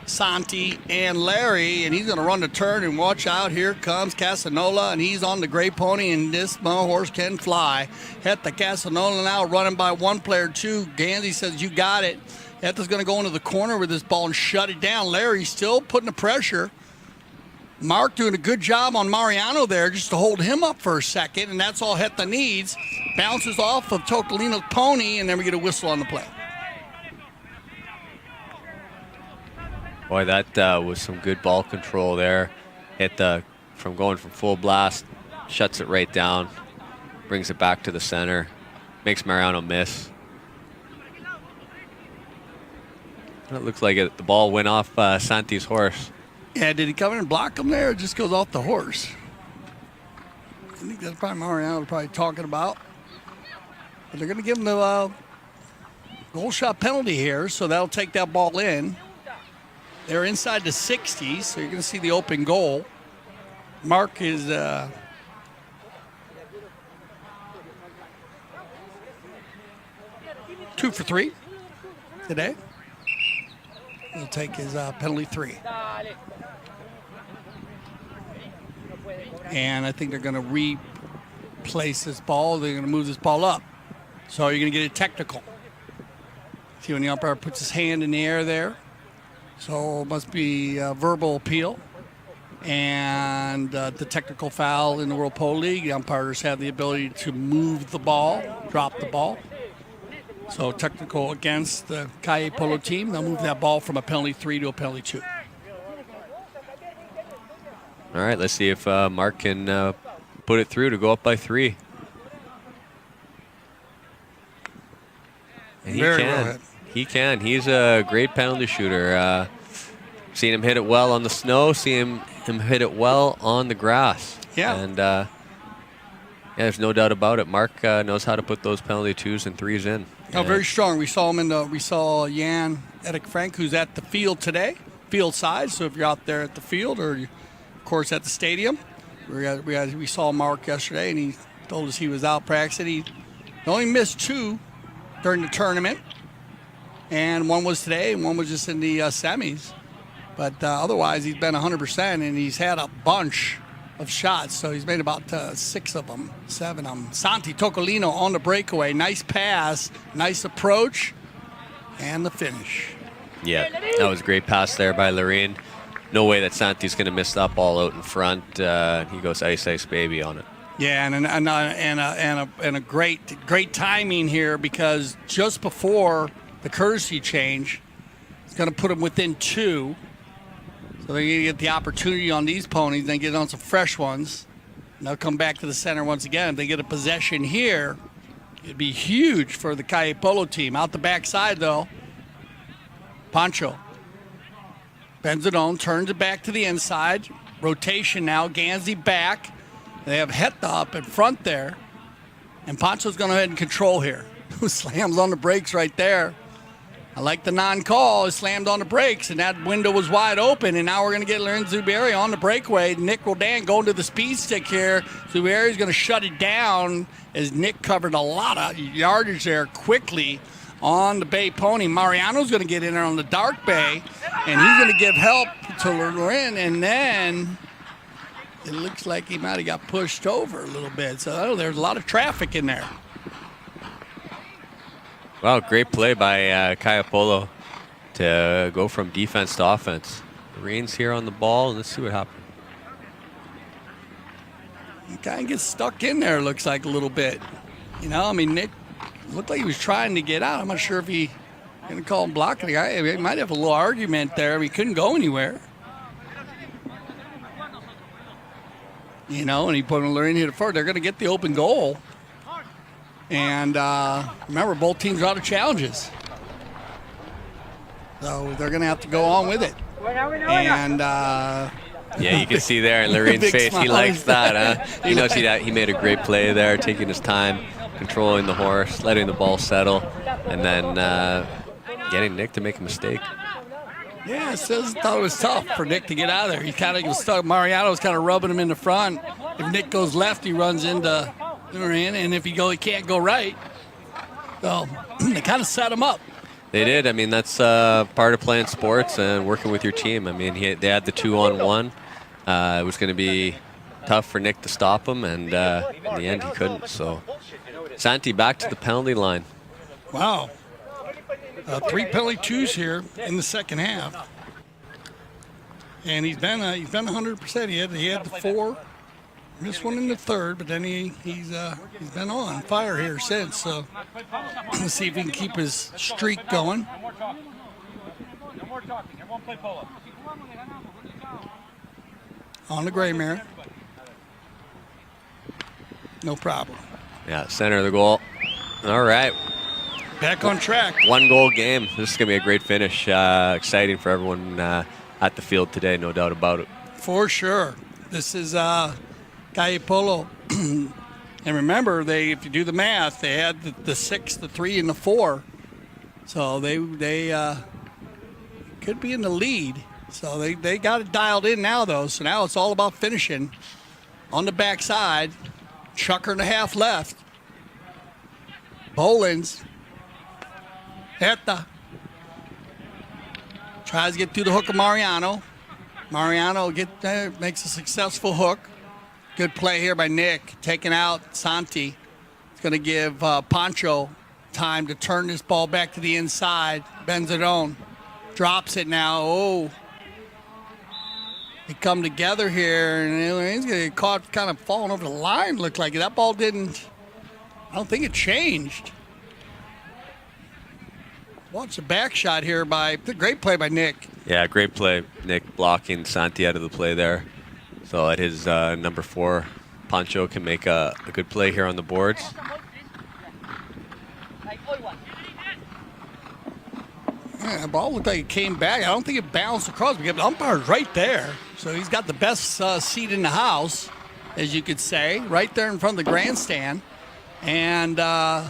Santi and Larry. And he's going to run the turn and watch out. Here comes Casanola, and he's on the gray pony, and this horse can fly. Heta Casanola now running by one player, two. Gansey says, you got it. Heta's going to go into the corner with this ball and shut it down. Larry still putting the pressure. Mark doing a good job on Mariano there just to hold him up for a second, and that's all Heta needs. Bounces off of Tocolino's pony, and then we get a whistle on the play. Boy, that was some good ball control there. Heta from going from full blast, shuts it right down, brings it back to the center, makes Mariano miss. It looks like the ball went off Santi's horse. Yeah, did he come in and block him there, or just goes off the horse? I think that's probably Mariano probably talking about. But they're going to give him the goal shot penalty here, so that'll take that ball in. They're inside the 60s, so you're going to see the open goal. Mark is 2 for 3 today. He'll take his penalty 3. And I think they're going to replace this ball. They're going to move this ball up. So you're going to get it technical. See when the umpire puts his hand in the air there. So it must be a verbal appeal. And the technical foul in the World Polo League, the umpires have the ability to move the ball, drop the ball. So technical against the Kaia Polo team. They'll move that ball from a penalty 3 to a penalty 2. All right, let's see if Mark can put it through to go up by 3. And he Very can. well hit. He can. He's a great penalty shooter. Seen him hit it well on the snow. Seen him hit it well on the grass. Yeah. And yeah, there's no doubt about it. Mark knows how to put those penalty 2s and 3s in. Oh, very strong. We saw him we saw Jan Erik Frank, who's at the field today, field side. So if you're out there at the field or, of course, at the stadium, we saw Mark yesterday, and he told us he was out practicing. He only missed 2 during the tournament, and one was today, and one was just in the semis. But otherwise, he's been 100%, and he's had a bunch of shots. So he's made about 6 of them, 7 of them. Santi Tocolino on the breakaway. Nice pass, nice approach, and the finish. Yeah, that was a great pass there by Lorraine. No way that Santi's going to miss that ball out in front. He goes ice, baby on it. Yeah, and a great timing here, because just before the courtesy change, it's going to put them within 2. So they're going to get the opportunity on these ponies, then get on some fresh ones. And they'll come back to the center once again. If they get a possession here, it'd be huge for the Kaia Polo team. Out the backside, though, Pancho bends it on, turns it back to the inside. Rotation now, Gansey back. They have Hetta up in front there. And Pancho's going to go ahead and control here. Slams on the brakes right there. I like the non-call. He slammed on the brakes, and that window was wide open. And now we're going to get Lorenzo Zuberi on the breakaway. Nick Roldan going to the speed stick here. Zuberi's going to shut it down as Nick covered a lot of yardage there quickly on the Bay Pony. Mariano's going to get in there on the dark Bay, and he's going to give help to Loren. And then it looks like he might have got pushed over a little bit. So there's a lot of traffic in there. Wow, great play by Kaia Polo to go from defense to offense. Lorraine's here on the ball, and let's see what happens. He kind of gets stuck in there, looks like, a little bit. You know, I mean, Nick looked like he was trying to get out. I'm not sure if he going to call him blocking. He might have a little argument there. He couldn't go anywhere. You know, and he put Lorraine here forward. They're going to get the open goal. And remember, both teams are out of challenges. So they're going to have to go on with it. And yeah, you can see there in Lorraine's face, he likes that. Huh? He knows he made a great play there, taking his time, controlling the horse, letting the ball settle, and then getting Nick to make a mistake. Yeah, it says thought it was tough for Nick to get out of there. He kind of was stuck. Mariano was kind of rubbing him in the front. If Nick goes left, he runs into Lorraine, and if he can't go right. So they kind of set him up. They did. I mean, that's part of playing sports and working with your team. I mean, they had the 2-on-1. It was going to be tough for Nick to stop him, and in the end, he couldn't. So Santi back to the penalty line. Wow. 3 penalty 2s here in the second half. And he's been 100%. He had the 4. Missed one in the third, but then he's been on fire here since. So let's see if he can keep his streak going. On the gray mare. No problem. Yeah, center of the goal. All right. Back on track. 1-goal game. This is going to be a great finish. Exciting for everyone at the field today, no doubt about it. For sure. This is Kaia Polo. And remember, if you do the math, they had the 6, the 3, and the 4. So they could be in the lead. So they got it dialed in now, though. So now it's all about finishing on the backside. Chukker and a half left. Bolins. Hetta. Tries to get through the hook of Mariano. Mariano makes a successful hook. Good play here by Nick. Taking out Santi. It's going to give Pancho time to turn this ball back to the inside. Bends it on. Drops it now. Oh. They come together here, and he's going to get caught kind of falling over the line, looked like it. That ball didn't, I don't think it changed. Watch the back shot here by the great play by Nick. Yeah, great play. Nick blocking Santi out of the play there. So that his number 4, Pancho, can make a good play here on the boards. Yeah, the ball looked like it came back. I don't think it bounced across because the umpire's right there. So he's got the best seat in the house, as you could say, right there in front of the grandstand. And they're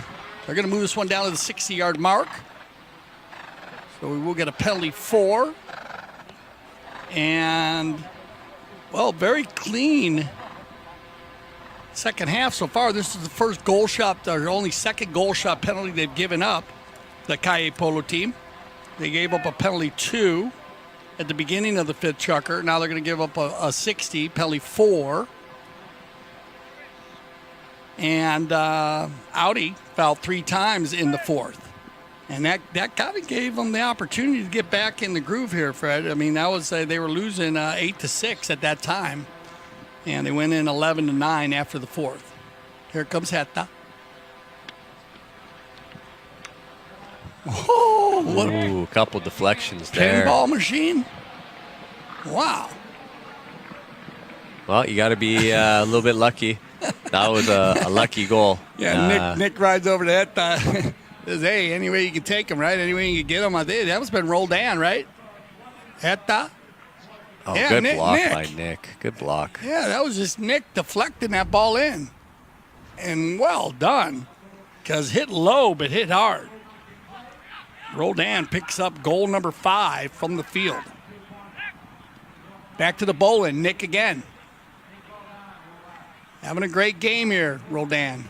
going to move this one down to the 60-yard mark. So we will get a penalty 4. And, well, very clean second half so far. This is the first goal shot, or only second goal shot penalty they've given up, the Kaia Polo team. They gave up a penalty 2 at the beginning of the 5th Chukker. Now they're going to give up a 60, penalty 4. And Audi fouled 3 times in the 4th. And that kind of gave them the opportunity to get back in the groove here, Fred. I mean, that was they were losing 8-6 at that time. And they went in 11-9 after the 4th. Here comes Heta. Oh, what a couple deflections there. Pinball machine. Wow. Well, you got to be a little bit lucky. That was a lucky goal. Yeah, Nick rides over to Heta. Says, hey, any way you can take him, right? Any way you can get him. I think that was been rolled down, right? Heta. Oh, yeah, good Nick, block by Nick. Good block. Yeah, that was just Nick deflecting that ball in. And well done. Because hit low, but hit hard. Roldan picks up goal number 5 from the field. Back to the bowling. Nick again. Having a great game here, Roldan.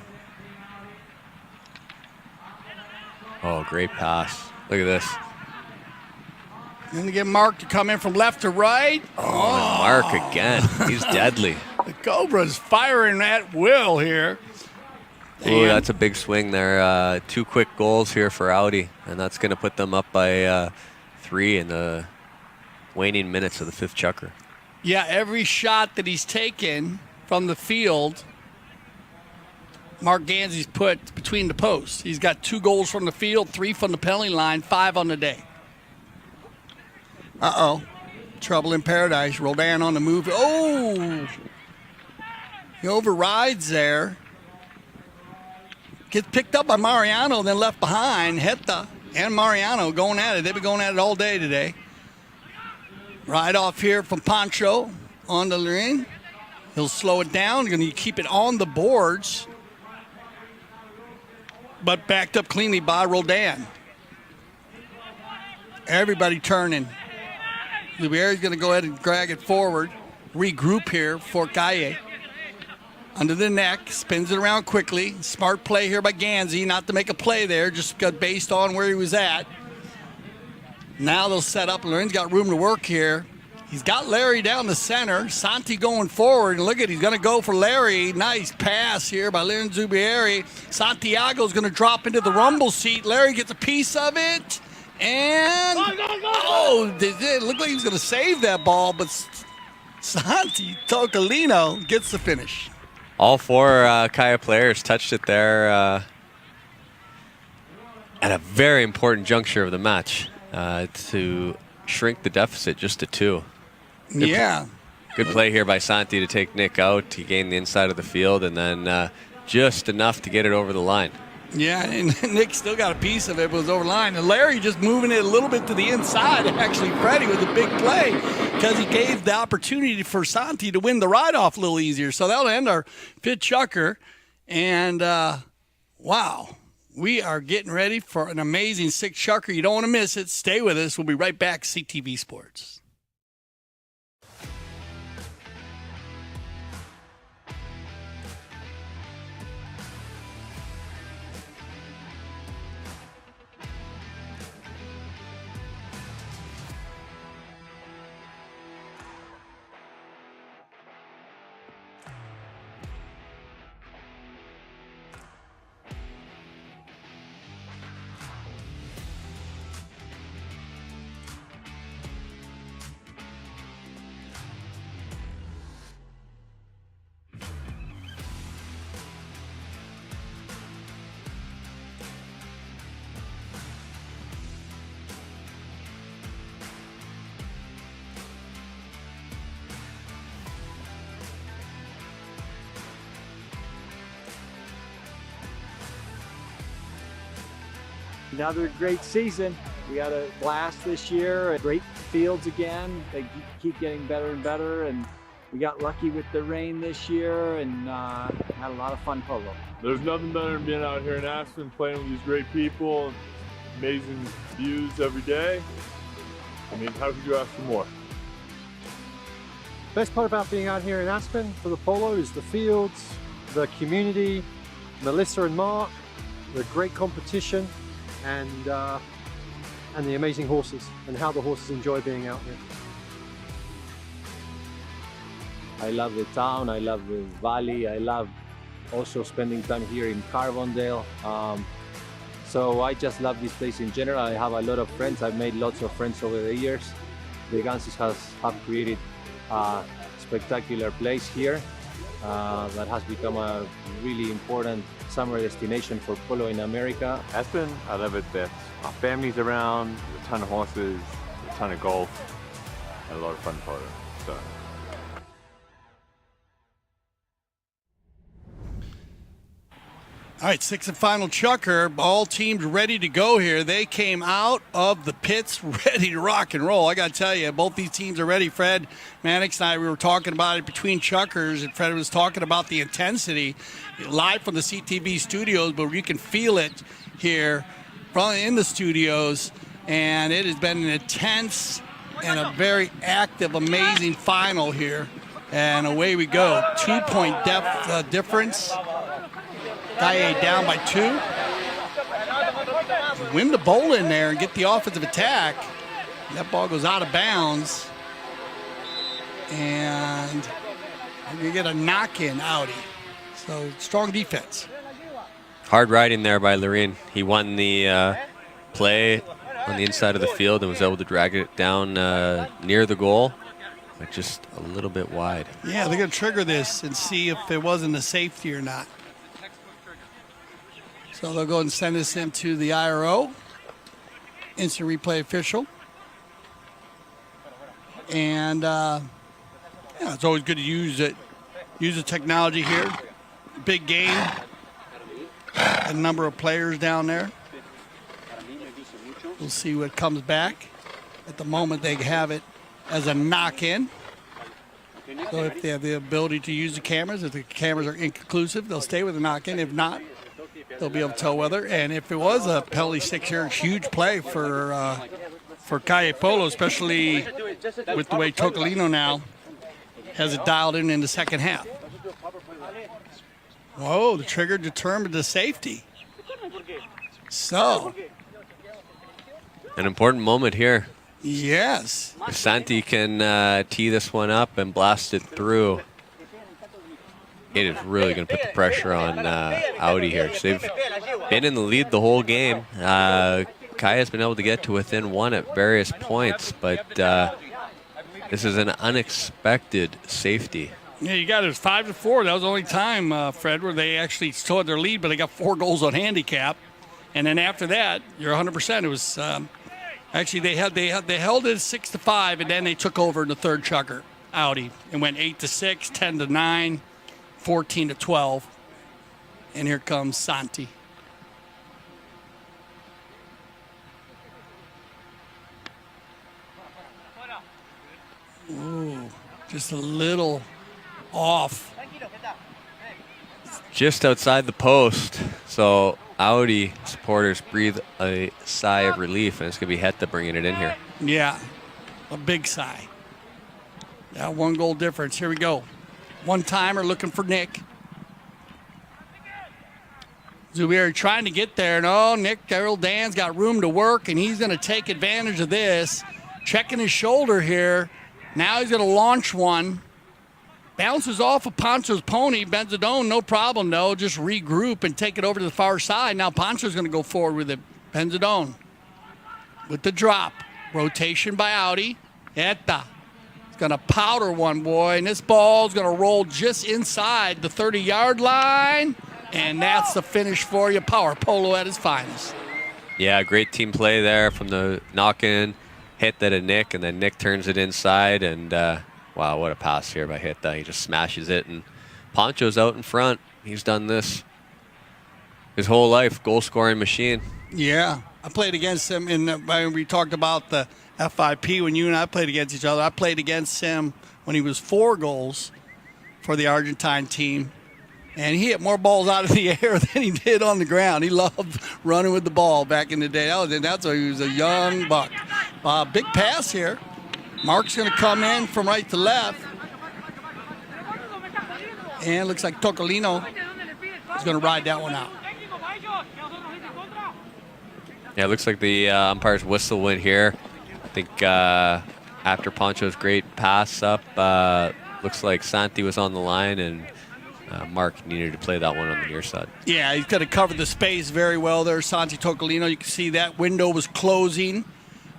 Oh, great pass. Look at this. Going to get Mark to come in from left to right. Oh, Mark again. He's deadly. The Cobra's firing at will here. Ooh, that's a big swing there. 2 quick goals here for Audi, and that's going to put them up by 3 in the waning minutes of the 5th Chukker. Yeah, every shot that he's taken from the field, Mark Ganzi's put between the posts. He's got 2 goals from the field, 3 from the penalty line, 5 on the day. Uh-oh. Trouble in paradise. Roldan on the move. Oh! He overrides there. Gets picked up by Mariano, then left behind. Heta and Mariano going at it. They've been going at it all day today. Right off here from Pancho on the ring. He'll slow it down. Going to keep it on the boards. But backed up cleanly by Roldan. Everybody turning. Lubieri's going to go ahead and drag it forward. Regroup here for Kaia. Under the neck, spins it around quickly. Smart play here by Ganzi, not to make a play there, just got based on where he was at. Now they'll set up. Loren's got room to work here. He's got Larry down the center. Santi going forward. And look at, he's going to go for Larry. Nice pass here by Liren Zubieri. Santiago's going to drop into the rumble seat. Larry gets a piece of it. And, it looked like he was going to save that ball, but Santi Tocolino gets the finish. All 4 Kaia players touched it there at a very important juncture of the match to shrink the deficit just to 2. Good play here by Santi to take Nick out. He gained the inside of the field and then just enough to get it over the line. Yeah, and Nick still got a piece of it, but it was over the line. And Larry just moving it a little bit to the inside. Actually, Freddie with a big play because he gave the opportunity for Santi to win the ride-off a little easier. So that'll end our 5th Chukker. And, wow, we are getting ready for an amazing 6th Chukker. You don't want to miss it. Stay with us. We'll be right back, CTV Sports. Another great season. We got a blast this year. Great fields again. They keep getting better and better. And we got lucky with the rain this year and had a lot of fun polo. There's nothing better than being out here in Aspen, playing with these great people, amazing views every day. I mean, how could you ask for more? Best part about being out here in Aspen for the polo is the fields, the community, Melissa and Mark, the great competition, and the amazing horses, and how the horses enjoy being out here. I love the town, I love the valley, I love also spending time here in Carbondale. So I just love this place in general. I have a lot of friends. I've made lots of friends over the years. The Ganses have created a spectacular place here that has become a really important summer destination for polo in America. Aspen, I love it that our family's around, there's a ton of horses, a ton of golf, and a lot of fun polo. So. All right, sixth and final Chukker. All teams ready to go here. They came out of the pits ready to rock and roll. I got to tell you, both these teams are ready. Fred Mannix and I, we were talking about it between Chukkers, and Fred was talking about the intensity live from the CTV studios, but you can feel it here in the studios, and it has been an intense and a very active, amazing final here. And away we go. 2-point difference. Kaia down by 2. Win the bowl in there and get the offensive attack. That ball goes out of bounds. And you get a knock-in, Audi. So strong defense. Hard riding there by Lorene. He won the play on the inside of the field and was able to drag it down near the goal, but just a little bit wide. Yeah, they're going to trigger this and see if it wasn't a safety or not. So they'll go ahead and send this into the IRO, instant replay official. And it's always good to use it. Use the technology here. Big game. A number of players down there. We'll see what comes back. At the moment, they have it as a knock-in. So if they have the ability to use the cameras, if the cameras are inconclusive, they'll stay with the knock-in. If not, they'll be able to tell whether. And if it was a penalty stick here, huge play for Kaia Polo, especially with the way Tocolino now has it dialed in the second half. Whoa, the trigger determined the safety. So. An important moment here. Yes. If Santi can tee this one up and blast it through, it is really going to put the pressure on Audi here. So they've been in the lead the whole game. Kaia's been able to get to within 1 at various points, but this is an unexpected safety. Yeah, you got it 5-4. That was the only time, Fred, where they actually still had their lead, but they got 4 goals on handicap. And then after that, you're 100%. It was actually they held it 6-5, and then they took over in the third Chukker, Audi, and went 8-6, 10-9, 14-12, and here comes Santi. Ooh, just a little off. Just outside the post, so Audi supporters breathe a sigh of relief, and it's going to be Hetta bringing it in here. Yeah, a big sigh. Yeah, 1 goal difference. Here we go. One-timer looking for Nick. Zubier trying to get there. No, Nick Carroll Dan's got room to work, and he's going to take advantage of this. Checking his shoulder here. Now he's going to launch one. Bounces off of Pancho's pony. Benzadone, no problem, though. Just regroup and take it over to the far side. Now Pancho's going to go forward with it. Benzadone with the drop. Rotation by Audi. Eta. He's going to powder one, boy. And this ball's going to roll just inside the 30-yard line. And that's the finish for you. Power polo at its finest. Yeah, great team play there from the knock-in. Hit that to Nick, and then Nick turns it inside, and wow, what a pass here by Hita. He just smashes it, and Pancho's out in front. He's done this his whole life, goal-scoring machine. Yeah, I played against him when we talked about the FIP when you and I played against each other. I played against him when he was 4 goals for the Argentine team. And he hit more balls out of the air than he did on the ground. He loved running with the ball back in the day. That's why he was a young buck. Big pass here. Mark's going to come in from right to left. And it looks like Tocolino is going to ride that one out. Yeah, it looks like the umpire's whistle went here. I think after Poncho's great pass up, looks like Santi was on the line and Mark needed to play that one on the near side. Yeah, he's got to cover the space very well there. Santi Tocolino, you can see that window was closing.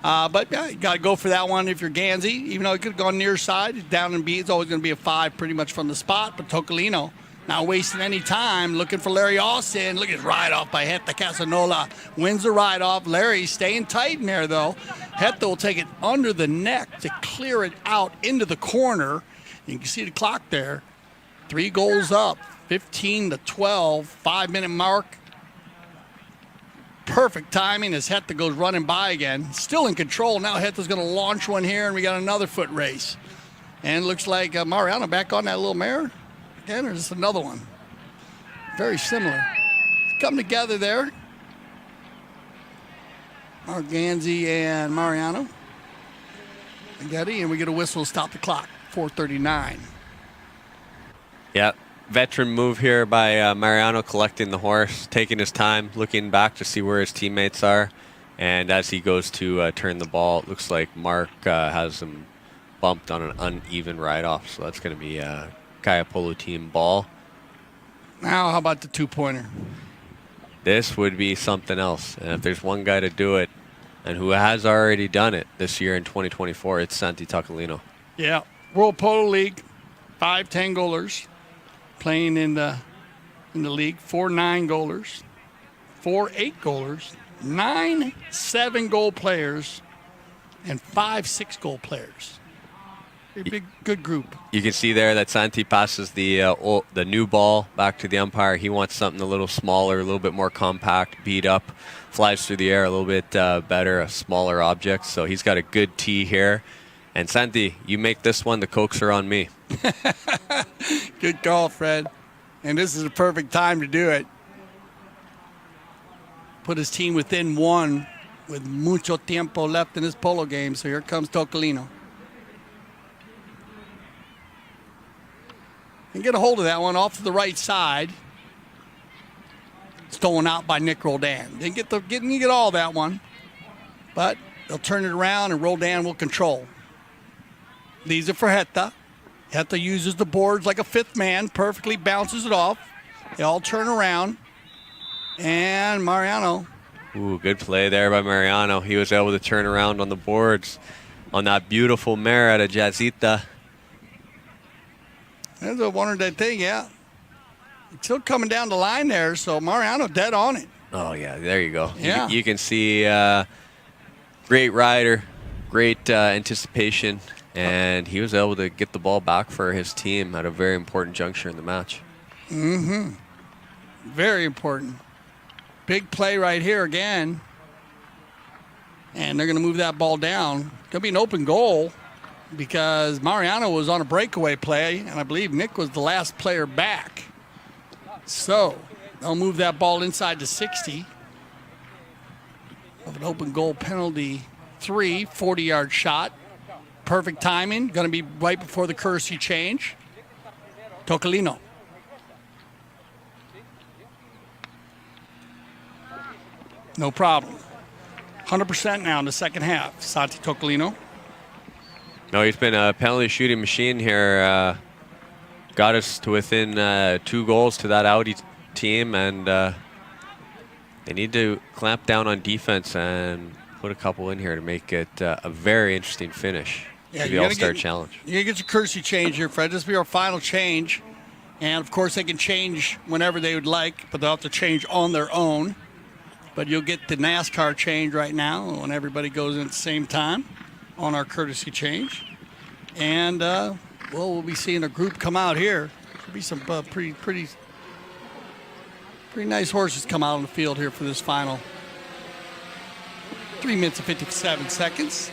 But yeah, you got to go for that one if you're Gansey. Even though he could have gone near side, down and B, it's always going to be a 5 pretty much from the spot. But Tocolino not wasting any time, looking for Larry Austin. Look at his ride-off by Heta Casanola. Wins the ride-off. Larry staying tight in there, though. Heta will take it under the neck to clear it out into the corner. You can see the clock there. 3 goals up, 15-12, 5-minute mark. Perfect timing as Heta goes running by again. Still in control. Now Heta's going to launch one here, and we got another foot race. And it looks like Mariano back on that little mare. Again, or just another one. Very similar. Come together there. Mark Gansey and Mariano. Getty, and we get a whistle to stop the clock. 4:39. Yeah, veteran move here by Mariano, collecting the horse, taking his time, looking back to see where his teammates are. And as he goes to turn the ball, it looks like Mark has him bumped on an uneven ride-off. So that's going to be Kaia Polo team ball. Now, how about the 2-pointer? This would be something else. And if there's one guy to do it, and who has already done it this year in 2024, it's Santi Tocolino. Yeah, World Polo League, 5 10-goalers. Playing in the league, 4 9-goalers, 4 8-goalers, 9 7-goal players, and 5 6-goal players. A big, good group. You can see there that Santi passes the new ball back to the umpire. He wants something a little smaller, a little bit more compact, beat up, flies through the air a little bit better, a smaller object. So he's got a good tee here. And Santi, you make this one, the Cokes are on me. Good call, Fred. And this is a perfect time to do it. Put his team within 1 with mucho tiempo left in his polo game. So here comes Tocolino. And get a hold of that one off to the right side. Stolen out by Nick Roldan. Didn't get all that one. But they'll turn it around and Roldan will control. These are for Heta. Heta uses the boards like a 5th man, perfectly bounces it off. They all turn around. And Mariano. Ooh, good play there by Mariano. He was able to turn around on the boards on that beautiful mare out of Jazzita. That's a wonder thing, yeah. Still coming down the line there, so Mariano dead on it. Oh, yeah, there you go. Yeah. You can see great rider, great anticipation. And he was able to get the ball back for his team at a very important juncture in the match. Mm-hmm. Very important. Big play right here again. And they're going to move that ball down. Going to be an open goal because Mariano was on a breakaway play, and I believe Nick was the last player back. So they'll move that ball inside the 60. Of an open goal penalty 3, 40-yard shot. Perfect timing. Going to be right before the courtesy change. Tocolino. No problem. 100% now in the second half. Santi Tocolino. No, he's been a penalty shooting machine here. Got us to within 2 goals to that Audi team, and they need to clamp down on defense and put a couple in here to make it a very interesting finish. Yeah, the All-Star Challenge. You're going to get your courtesy change here, Fred. This will be our final change. And, of course, they can change whenever they would like, but they'll have to change on their own. But you'll get the NASCAR change right now when everybody goes in at the same time on our courtesy change. And, we'll be seeing a group come out here. There'll be some pretty nice horses come out on the field here for this final 3 minutes and 57 seconds.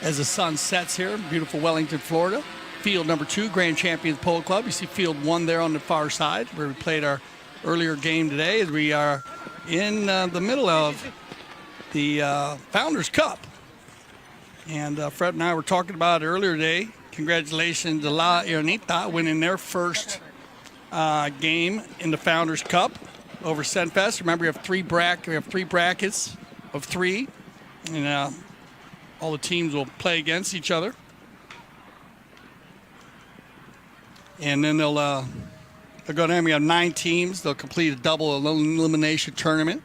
As the sun sets here, beautiful Wellington, Florida. Field number 2, Grand Champions Polo Club. You see field 1 there on the far side where we played our earlier game today, as we are in the middle of the Founders Cup. And Fred and I were talking about it earlier today. Congratulations to La Ironita winning their first game in the Founders Cup over Senfest. Remember, we have three brackets of 3, and all the teams will play against each other. And then they'll go down. We have 9 teams. They'll complete a double elimination tournament.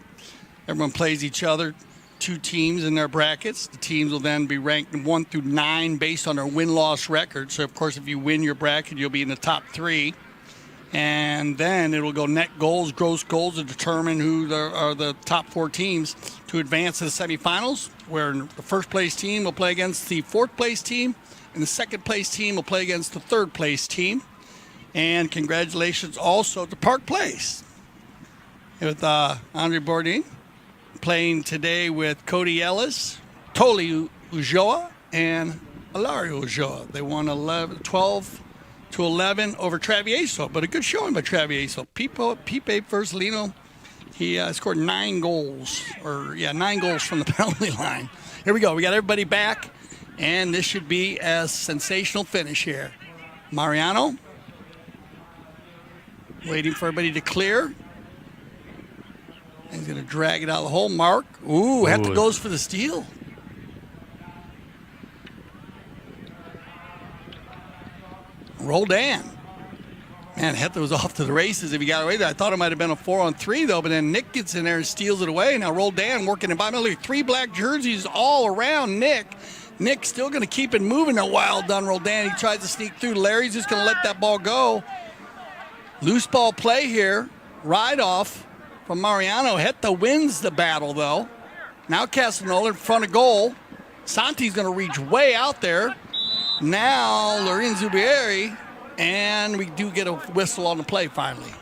Everyone plays each other, 2 teams in their brackets. The teams will then be ranked 1 through 9 based on their win-loss record. So, of course, if you win your bracket, you'll be in the top 3. And then it will go net goals, gross goals to determine who are the top 4 teams to advance to the semifinals, where the first-place team will play against the 4th-place team, and the second-place team will play against the 3rd-place team. And congratulations also to Park Place with Andre Bourdin playing today with Cody Ellis, Toli Ujoa, and Ilario Ujoa. They won 12-11 over Travieso, but a good showing by Travieso. Pipe Versalino, he scored 9 goals, 9 goals from the penalty line. Here we go. We got everybody back, and this should be a sensational finish here. Mariano, waiting for everybody to clear. He's going to drag it out of the hole. Mark. Ooh, Hetta goes for the steal. Roldan. Man, Hetta was off to the races if he got away there. I thought it might have been a 4-on-3, though, but then Nick gets in there and steals it away. Now Roldan working in by middle. 3 black jerseys all around Nick. Nick's still going to keep it moving. A wild done, Roldan. He tries to sneak through. Larry's just going to let that ball go. Loose ball play here. Ride off from Mariano. Hetta wins the battle, though. Now Casanova in front of goal. Santi's going to reach way out there. Now Lorin Zubieri, and we do get a whistle on the play finally.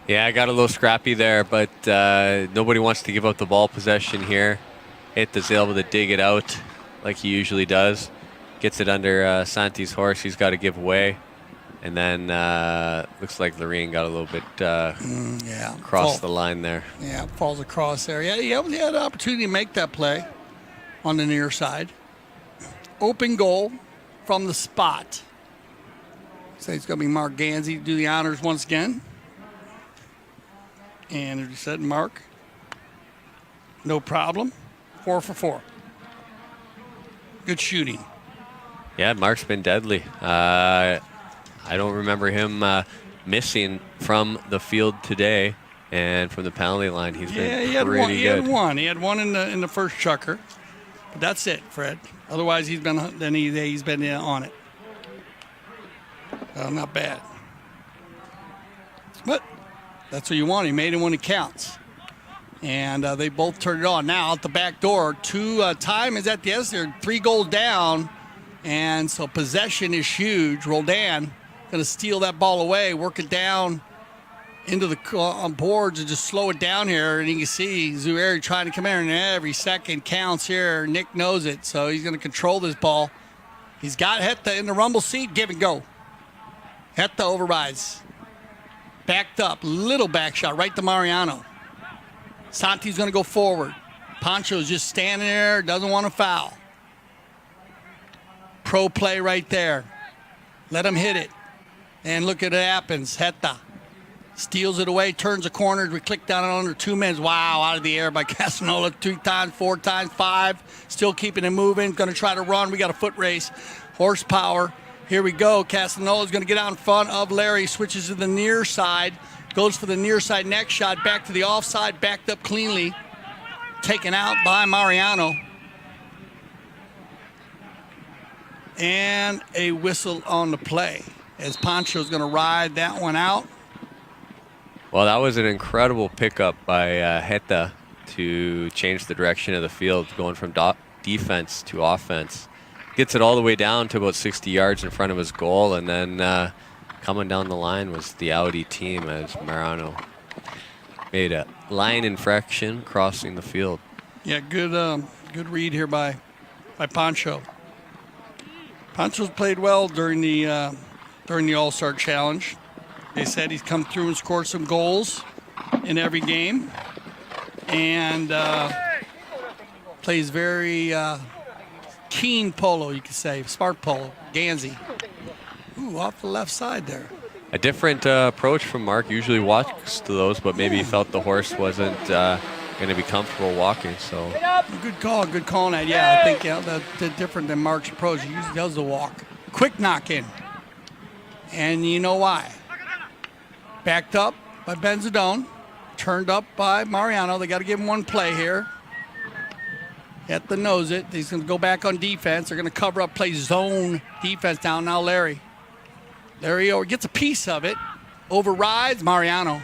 Yeah, I got a little scrappy there, but nobody wants to give up the ball possession here. Hetta's able to dig it out like he usually does. Gets it under Santi's horse. He's got to give away. And then looks like Lorraine got a little bit across the line there. Yeah, falls across there. Yeah, he had an opportunity to make that play on the near side. Open goal from the spot. So it's going to be Mark Gansey to do the honors once again. And as you said, Mark, no problem. 4 for 4. Good shooting. Yeah, Mark's been deadly. I don't remember him missing from the field today, and from the penalty line, he's been pretty good. He had one in the first Chukker, but that's it, Fred. Otherwise, he's been on it. Not bad, but that's what you want. He made it when it counts, and they both turned it on. Now out the back door, time is at the end. They're 3 goals down, and so possession is huge. Roldan going to steal that ball away, work it down into the boards and just slow it down here. And you can see Zueri trying to come in, and every second counts here. Nick knows it, so he's going to control this ball. He's got Hetta in the rumble seat. Give and go. Hetta overrides. Backed up. Little back shot right to Mariano. Santi's going to go forward. Pancho's just standing there. Doesn't want to foul. Pro play right there. Let him hit it. And look at it happens. Hetta steals it away, turns the corner. We click down in under 2 minutes. Wow, out of the air by Casanova 3 times, 4 times, 5. Still keeping it moving. Going to try to run. We got a foot race. Horsepower. Here we go. Casanola's going to get out in front of Larry. Switches to the near side. Goes for the near side next shot. Back to the offside. Backed up cleanly. Taken out by Mariano. And a whistle on the play, as Pancho's going to ride that one out. Well, that was an incredible pickup by Hetta to change the direction of the field, going from defense to offense. Gets it all the way down to about 60 yards in front of his goal, and then coming down the line was the Audi team as Mariano made a line infraction crossing the field. Yeah, good read here by Pancho. Pancho's played well during the All-Star Challenge. They said he's come through and scored some goals in every game, and plays very keen polo, you could say, smart polo. Gansey. Ooh, off the left side there. A different approach from Mark. Usually walks to those, but maybe he felt the horse wasn't going to be comfortable walking. So good call on that. Yeah, I think that's different than Mark's approach. He usually does the walk. Quick knock in, and you know why? Backed up by Benzadone, turned up by Mariano. They got to give him one play here. At the nose it. He's going to go back on defense. They're going to cover up, play zone defense down. Now Larry gets a piece of it, overrides Mariano.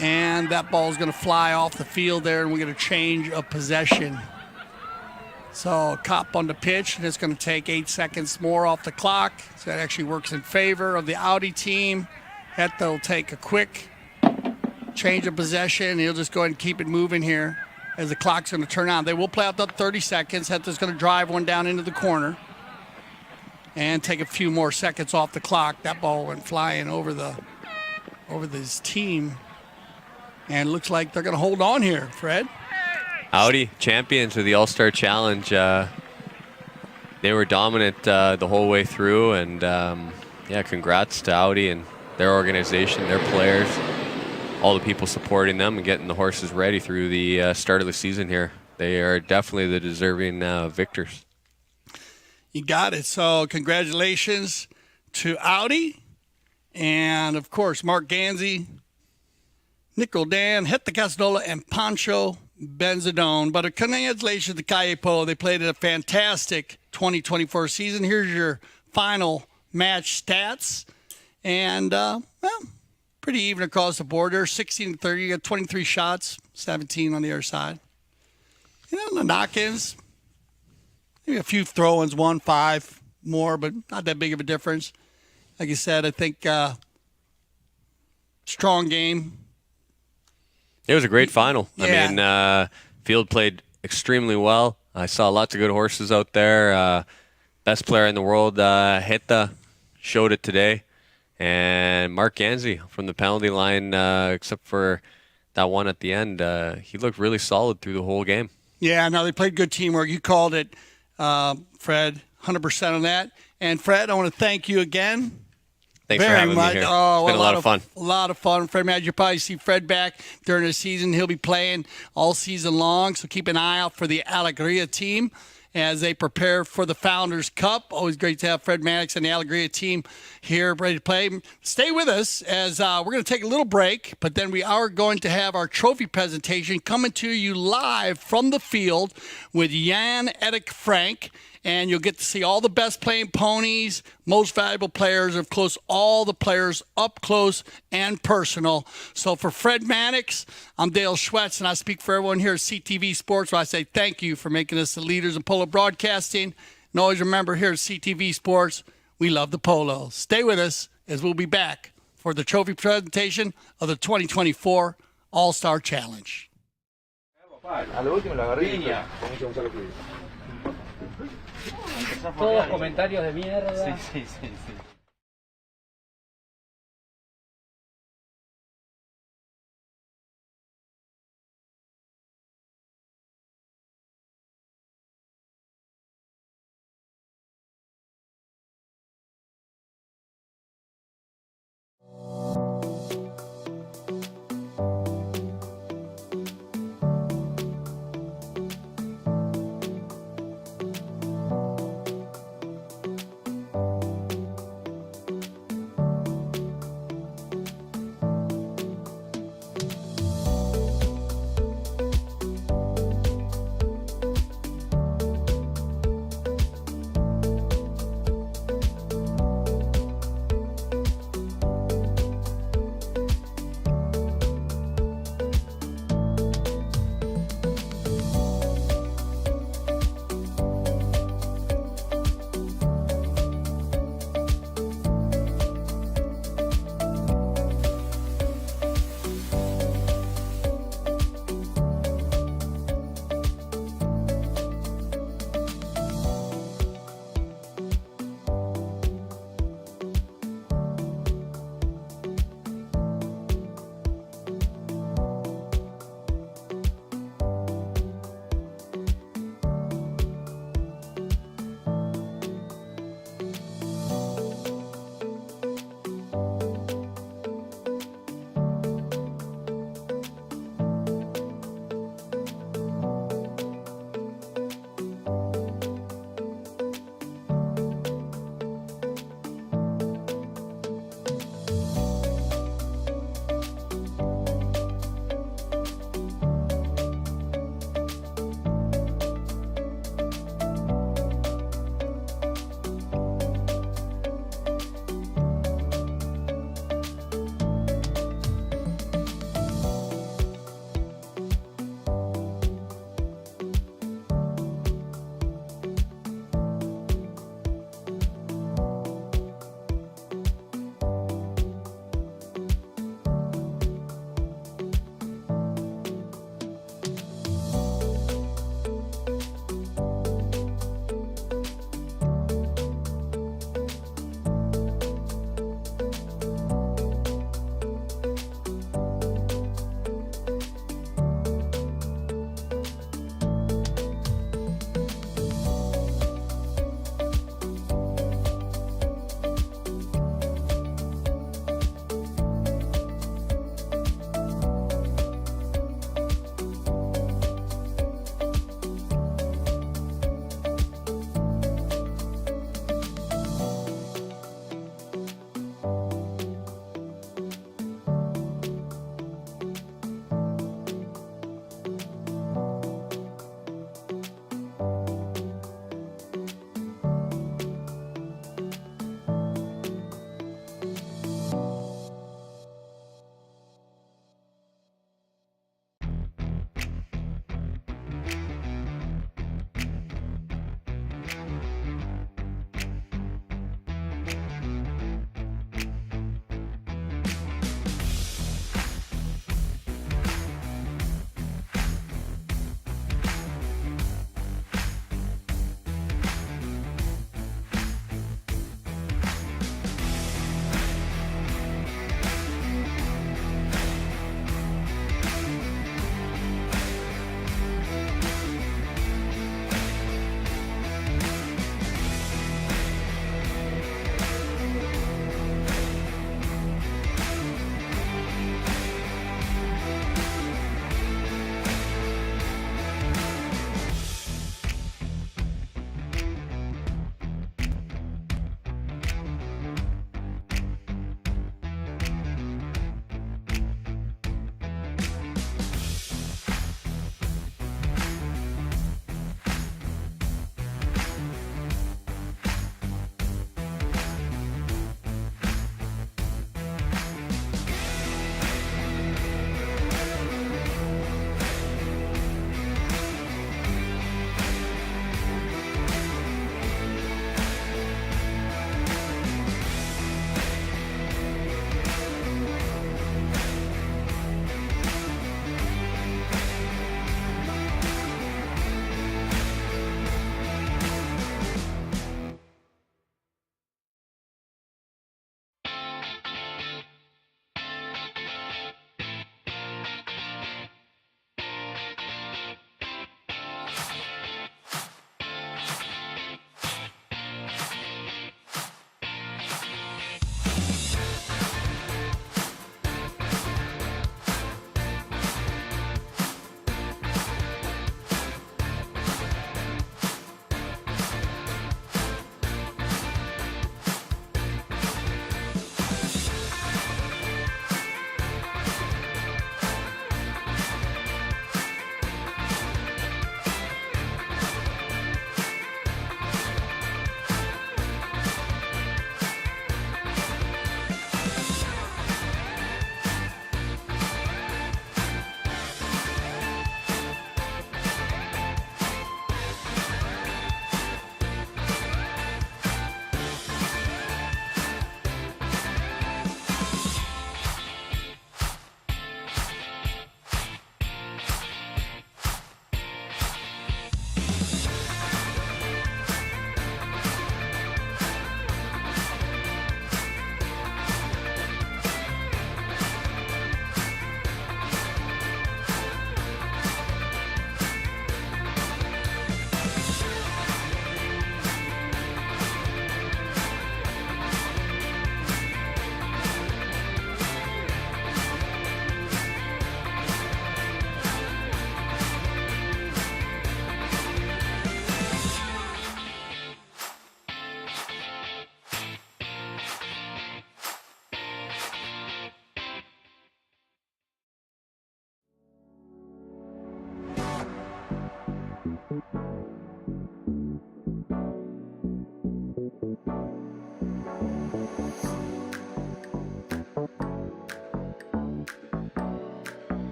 And that ball's going to fly off the field there, and we're going to change of possession. So Cop on the pitch, and it's going to take 8 seconds more off the clock. So that actually works in favor of the Audi team. Hetta will take a quick change of possession. He'll just go ahead and keep it moving here as the clock's going to turn on. They will play out the 30 seconds. Hetta's going to drive one down into the corner and take a few more seconds off the clock. That ball went flying over this team. And it looks like they're going to hold on here, Fred. Audi, champions of the All-Star Challenge. They were dominant the whole way through. And, yeah, congrats to Audi and their organization, their players, all the people supporting them and getting the horses ready through the start of the season here. They are definitely the deserving victors. You got it. So congratulations to Audi and, of course, Mark Gansey, Nick Roldan, Hetta Castadola, and Pancho Benzadone. But congratulations to Kaia Polo. They played a fantastic 2024 season. Here's your final match stats. And, well, pretty even across the board. They're 16-30. You got 23 shots, 17 on the other side. You know, the knock-ins, maybe a few throw-ins, 1-5 more, but not that big of a difference. Like you said, I think strong game. It was a great final. Yeah. I mean, field played extremely well. I saw lots of good horses out there. Best player in the world, Hetta, showed it today. And Mark Gansey from the penalty line, except for that one at the end, he looked really solid through the whole game. Yeah, no, they played good teamwork. You called it, Fred, 100% on that. And, Fred, I want to thank you again. Thanks for having me here. Oh, it's been a lot of fun. A lot of fun. Fred, man, you'll probably see Fred back during the season. He'll be playing all season long, so keep an eye out for the Alegria team as they prepare for the Founders Cup. Always great to have Fred Maddox and the Alegria team here ready to play. Stay with us as we're going to take a little break, but then we are going to have our trophy presentation coming to you live from the field with Jan Erik Frank. And you'll get to see all the best playing ponies, most valuable players, of course, all the players up close and personal. So for Fred Maddox, I'm Dale Schwetz, and I speak for everyone here at CTV Sports, where I say thank you for making us the leaders in polo broadcasting. And always remember, here at CTV Sports, we love the polo. Stay with us as we'll be back for the trophy presentation of the 2024 All-Star Challenge. Todos comentarios de mierda. Sí.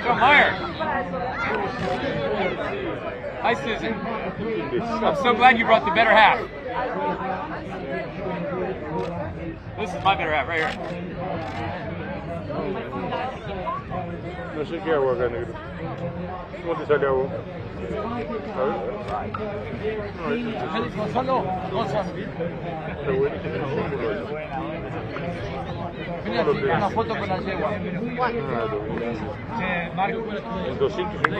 Come Meyer. Hi, Susan. I'm so glad you brought the better half. This is my better half right here. No sé qué hago acá, negro. ¿Cómo te sale a vos? Gonzalo, Gonzalo. Una foto con la yegua. En 250.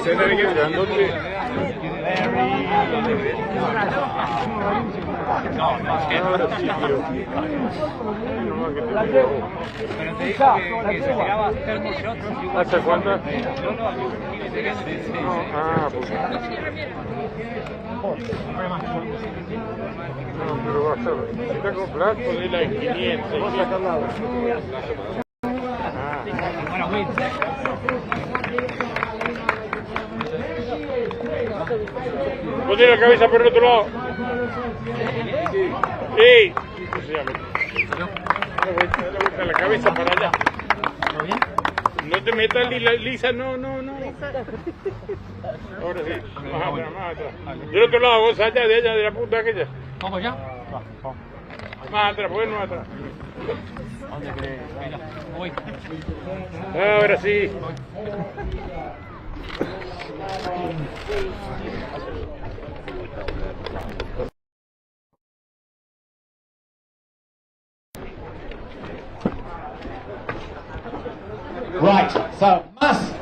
Se ve que grandote. Ahora sí, tío. Pero te dijo que se tiraba termoshots. ¿Hasta cuándo? No, aquí Ah, pues. No, pero va a ser. Si está con plata, ponela en 500. Vamos a sacarla. Ponle la cabeza por el otro lado. ¡Ey! La cabeza para allá. No te metas lisa, no. Ahora sí, más atrás. Del otro lado, vos allá, de la punta aquella. ¿Vamos allá? Más atrás, bueno, más atrás. ¿Dónde crees? Mira, voy. Ahora sí. Right, so must.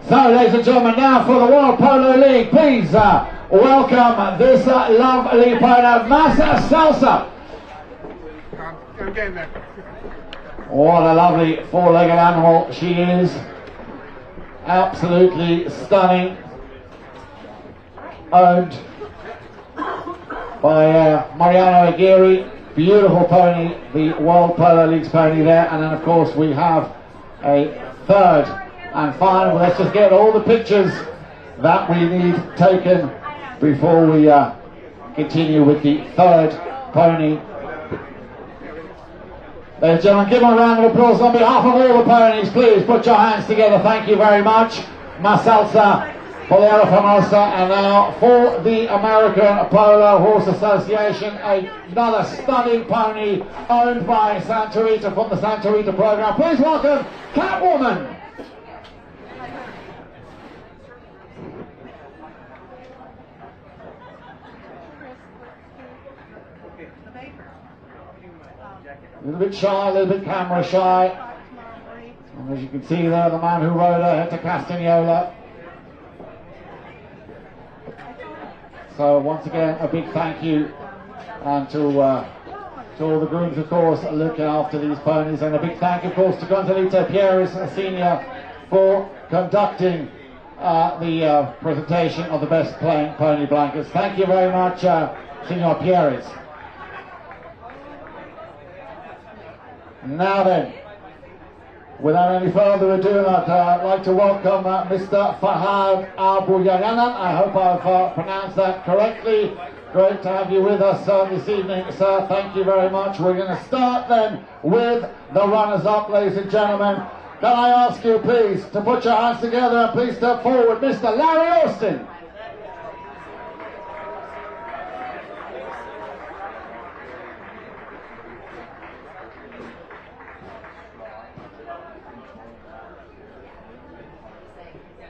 So, ladies and gentlemen, now for the World Polo League, please welcome this lovely polo, Massa Salsa. I'm getting there. What a lovely four-legged animal she is. Absolutely stunning. Owned by Mariano Aguirre. Beautiful pony, the World Polo League's pony there. And then of course we have a third and final. Let's just get all the pictures that we need taken before we continue with the third pony. Ladies and gentlemen, give them a round of applause on behalf of all the ponies. Please put your hands together. Thank you very much. Masalsa, Polera Famosa, and now for the American Polo Horse Association, another stunning pony owned by Santa Rita from the Santa Rita program. Please welcome Catwoman. A little bit shy, a little bit camera shy. And as you can see there, the man who rode her, Hector Castagnola. So once again, a big thank you and to all the grooms, of course, looking after these ponies. And a big thank you, of course, to Gonzalito Pieris Senior for conducting the presentation of the best playing pony blankets. Thank you very much, Senor Pieris. Now then, without any further ado, I'd like to welcome Mr. Fahad Al-Bouyayanan. I hope I've pronounced that correctly. Great to have you with us this evening, sir. Thank you very much. We're going to start then with the runners-up, ladies and gentlemen. Can I ask you, please, to put your hands together and please step forward, Mr. Larry Austin.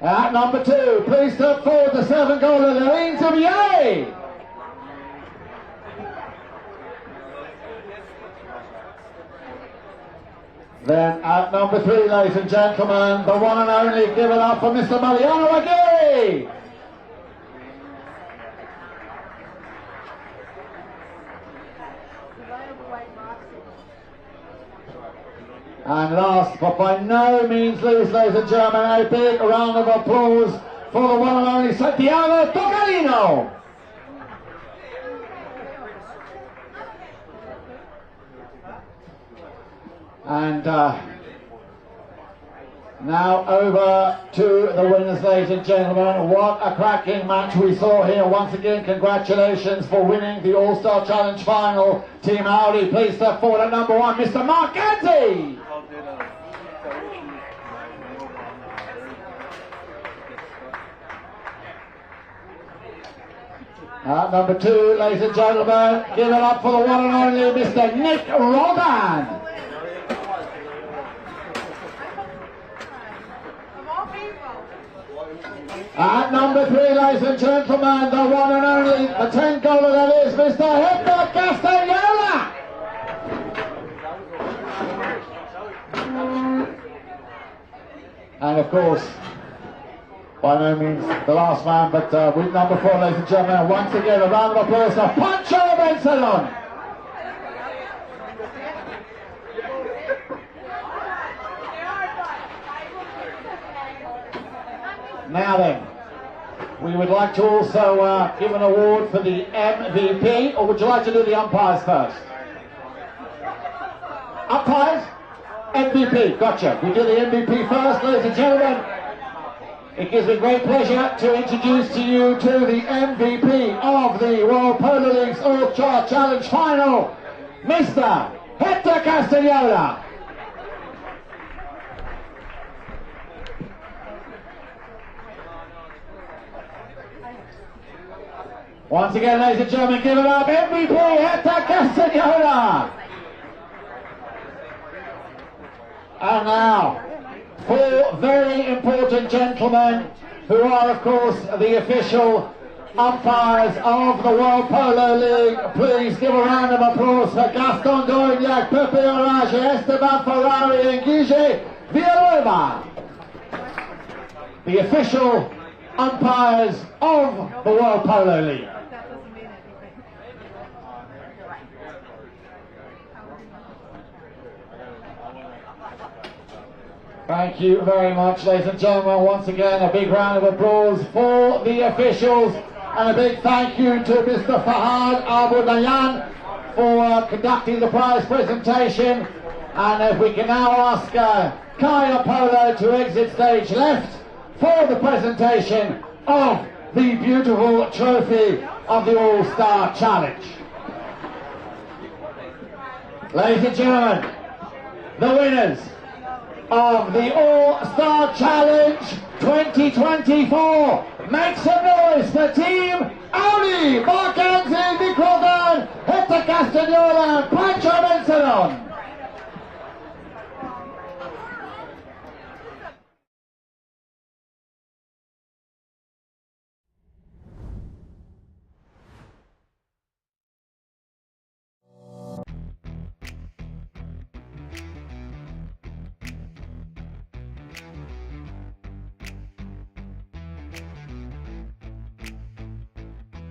At number 2, please step forward the 7-goaler, Lorraine Dubier. Then at number 3, ladies and gentlemen, the one and only, give it up for Mr. Mariano Aguirre. And last, but by no means least, ladies and gentlemen, a big round of applause for the one and only Santiago Tocarino. And Now over to the winners, ladies and gentlemen. What a cracking match we saw here. Once again, congratulations for winning the All-Star Challenge final. Team Audi, please step forward at number 1, Mr. Mark Ganti. At number 2, ladies and gentlemen, give it up for the one and only Mr. Nick Rodan. At number 3, ladies and gentlemen, the one and only, the 10 goaler that is Mr. Hector Castañeda. And of course, by no means the last man, but with number 4, ladies and gentlemen, once again a round of applause for Pancho Bensalon. Now then, we would like to also give an award for the MVP, or would you like to do the umpires first? Umpires? MVP, gotcha. We do the MVP first, ladies and gentlemen. It gives me great pleasure to introduce to you to the MVP of the World Polo League's All-Star Challenge Final, Mr. Hector Castañeda. Once again, ladies and gentlemen, give it up, MVP Hector Castañeda. And now, 4 very important gentlemen who are, of course, the official umpires of the World Polo League. Please give a round of applause for Gaston Dorignac, Pepe Orage, Esteban Ferrari and Guille Villalobos. The official umpires of the World Polo League. Thank you very much, ladies and gentlemen. Once again, a big round of applause for the officials, and a big thank you to Mr. Fahad Abu-Dayan for conducting the prize presentation. And if we can now ask Kaia Polo to exit stage left for the presentation of the beautiful trophy of the All-Star Challenge. Ladies and gentlemen, the winners of the All-Star Challenge 2024. Make some noise for Team Audi, Mark Ganti, Nick Rodan, Hector Castañeda and Pancho Bensalon.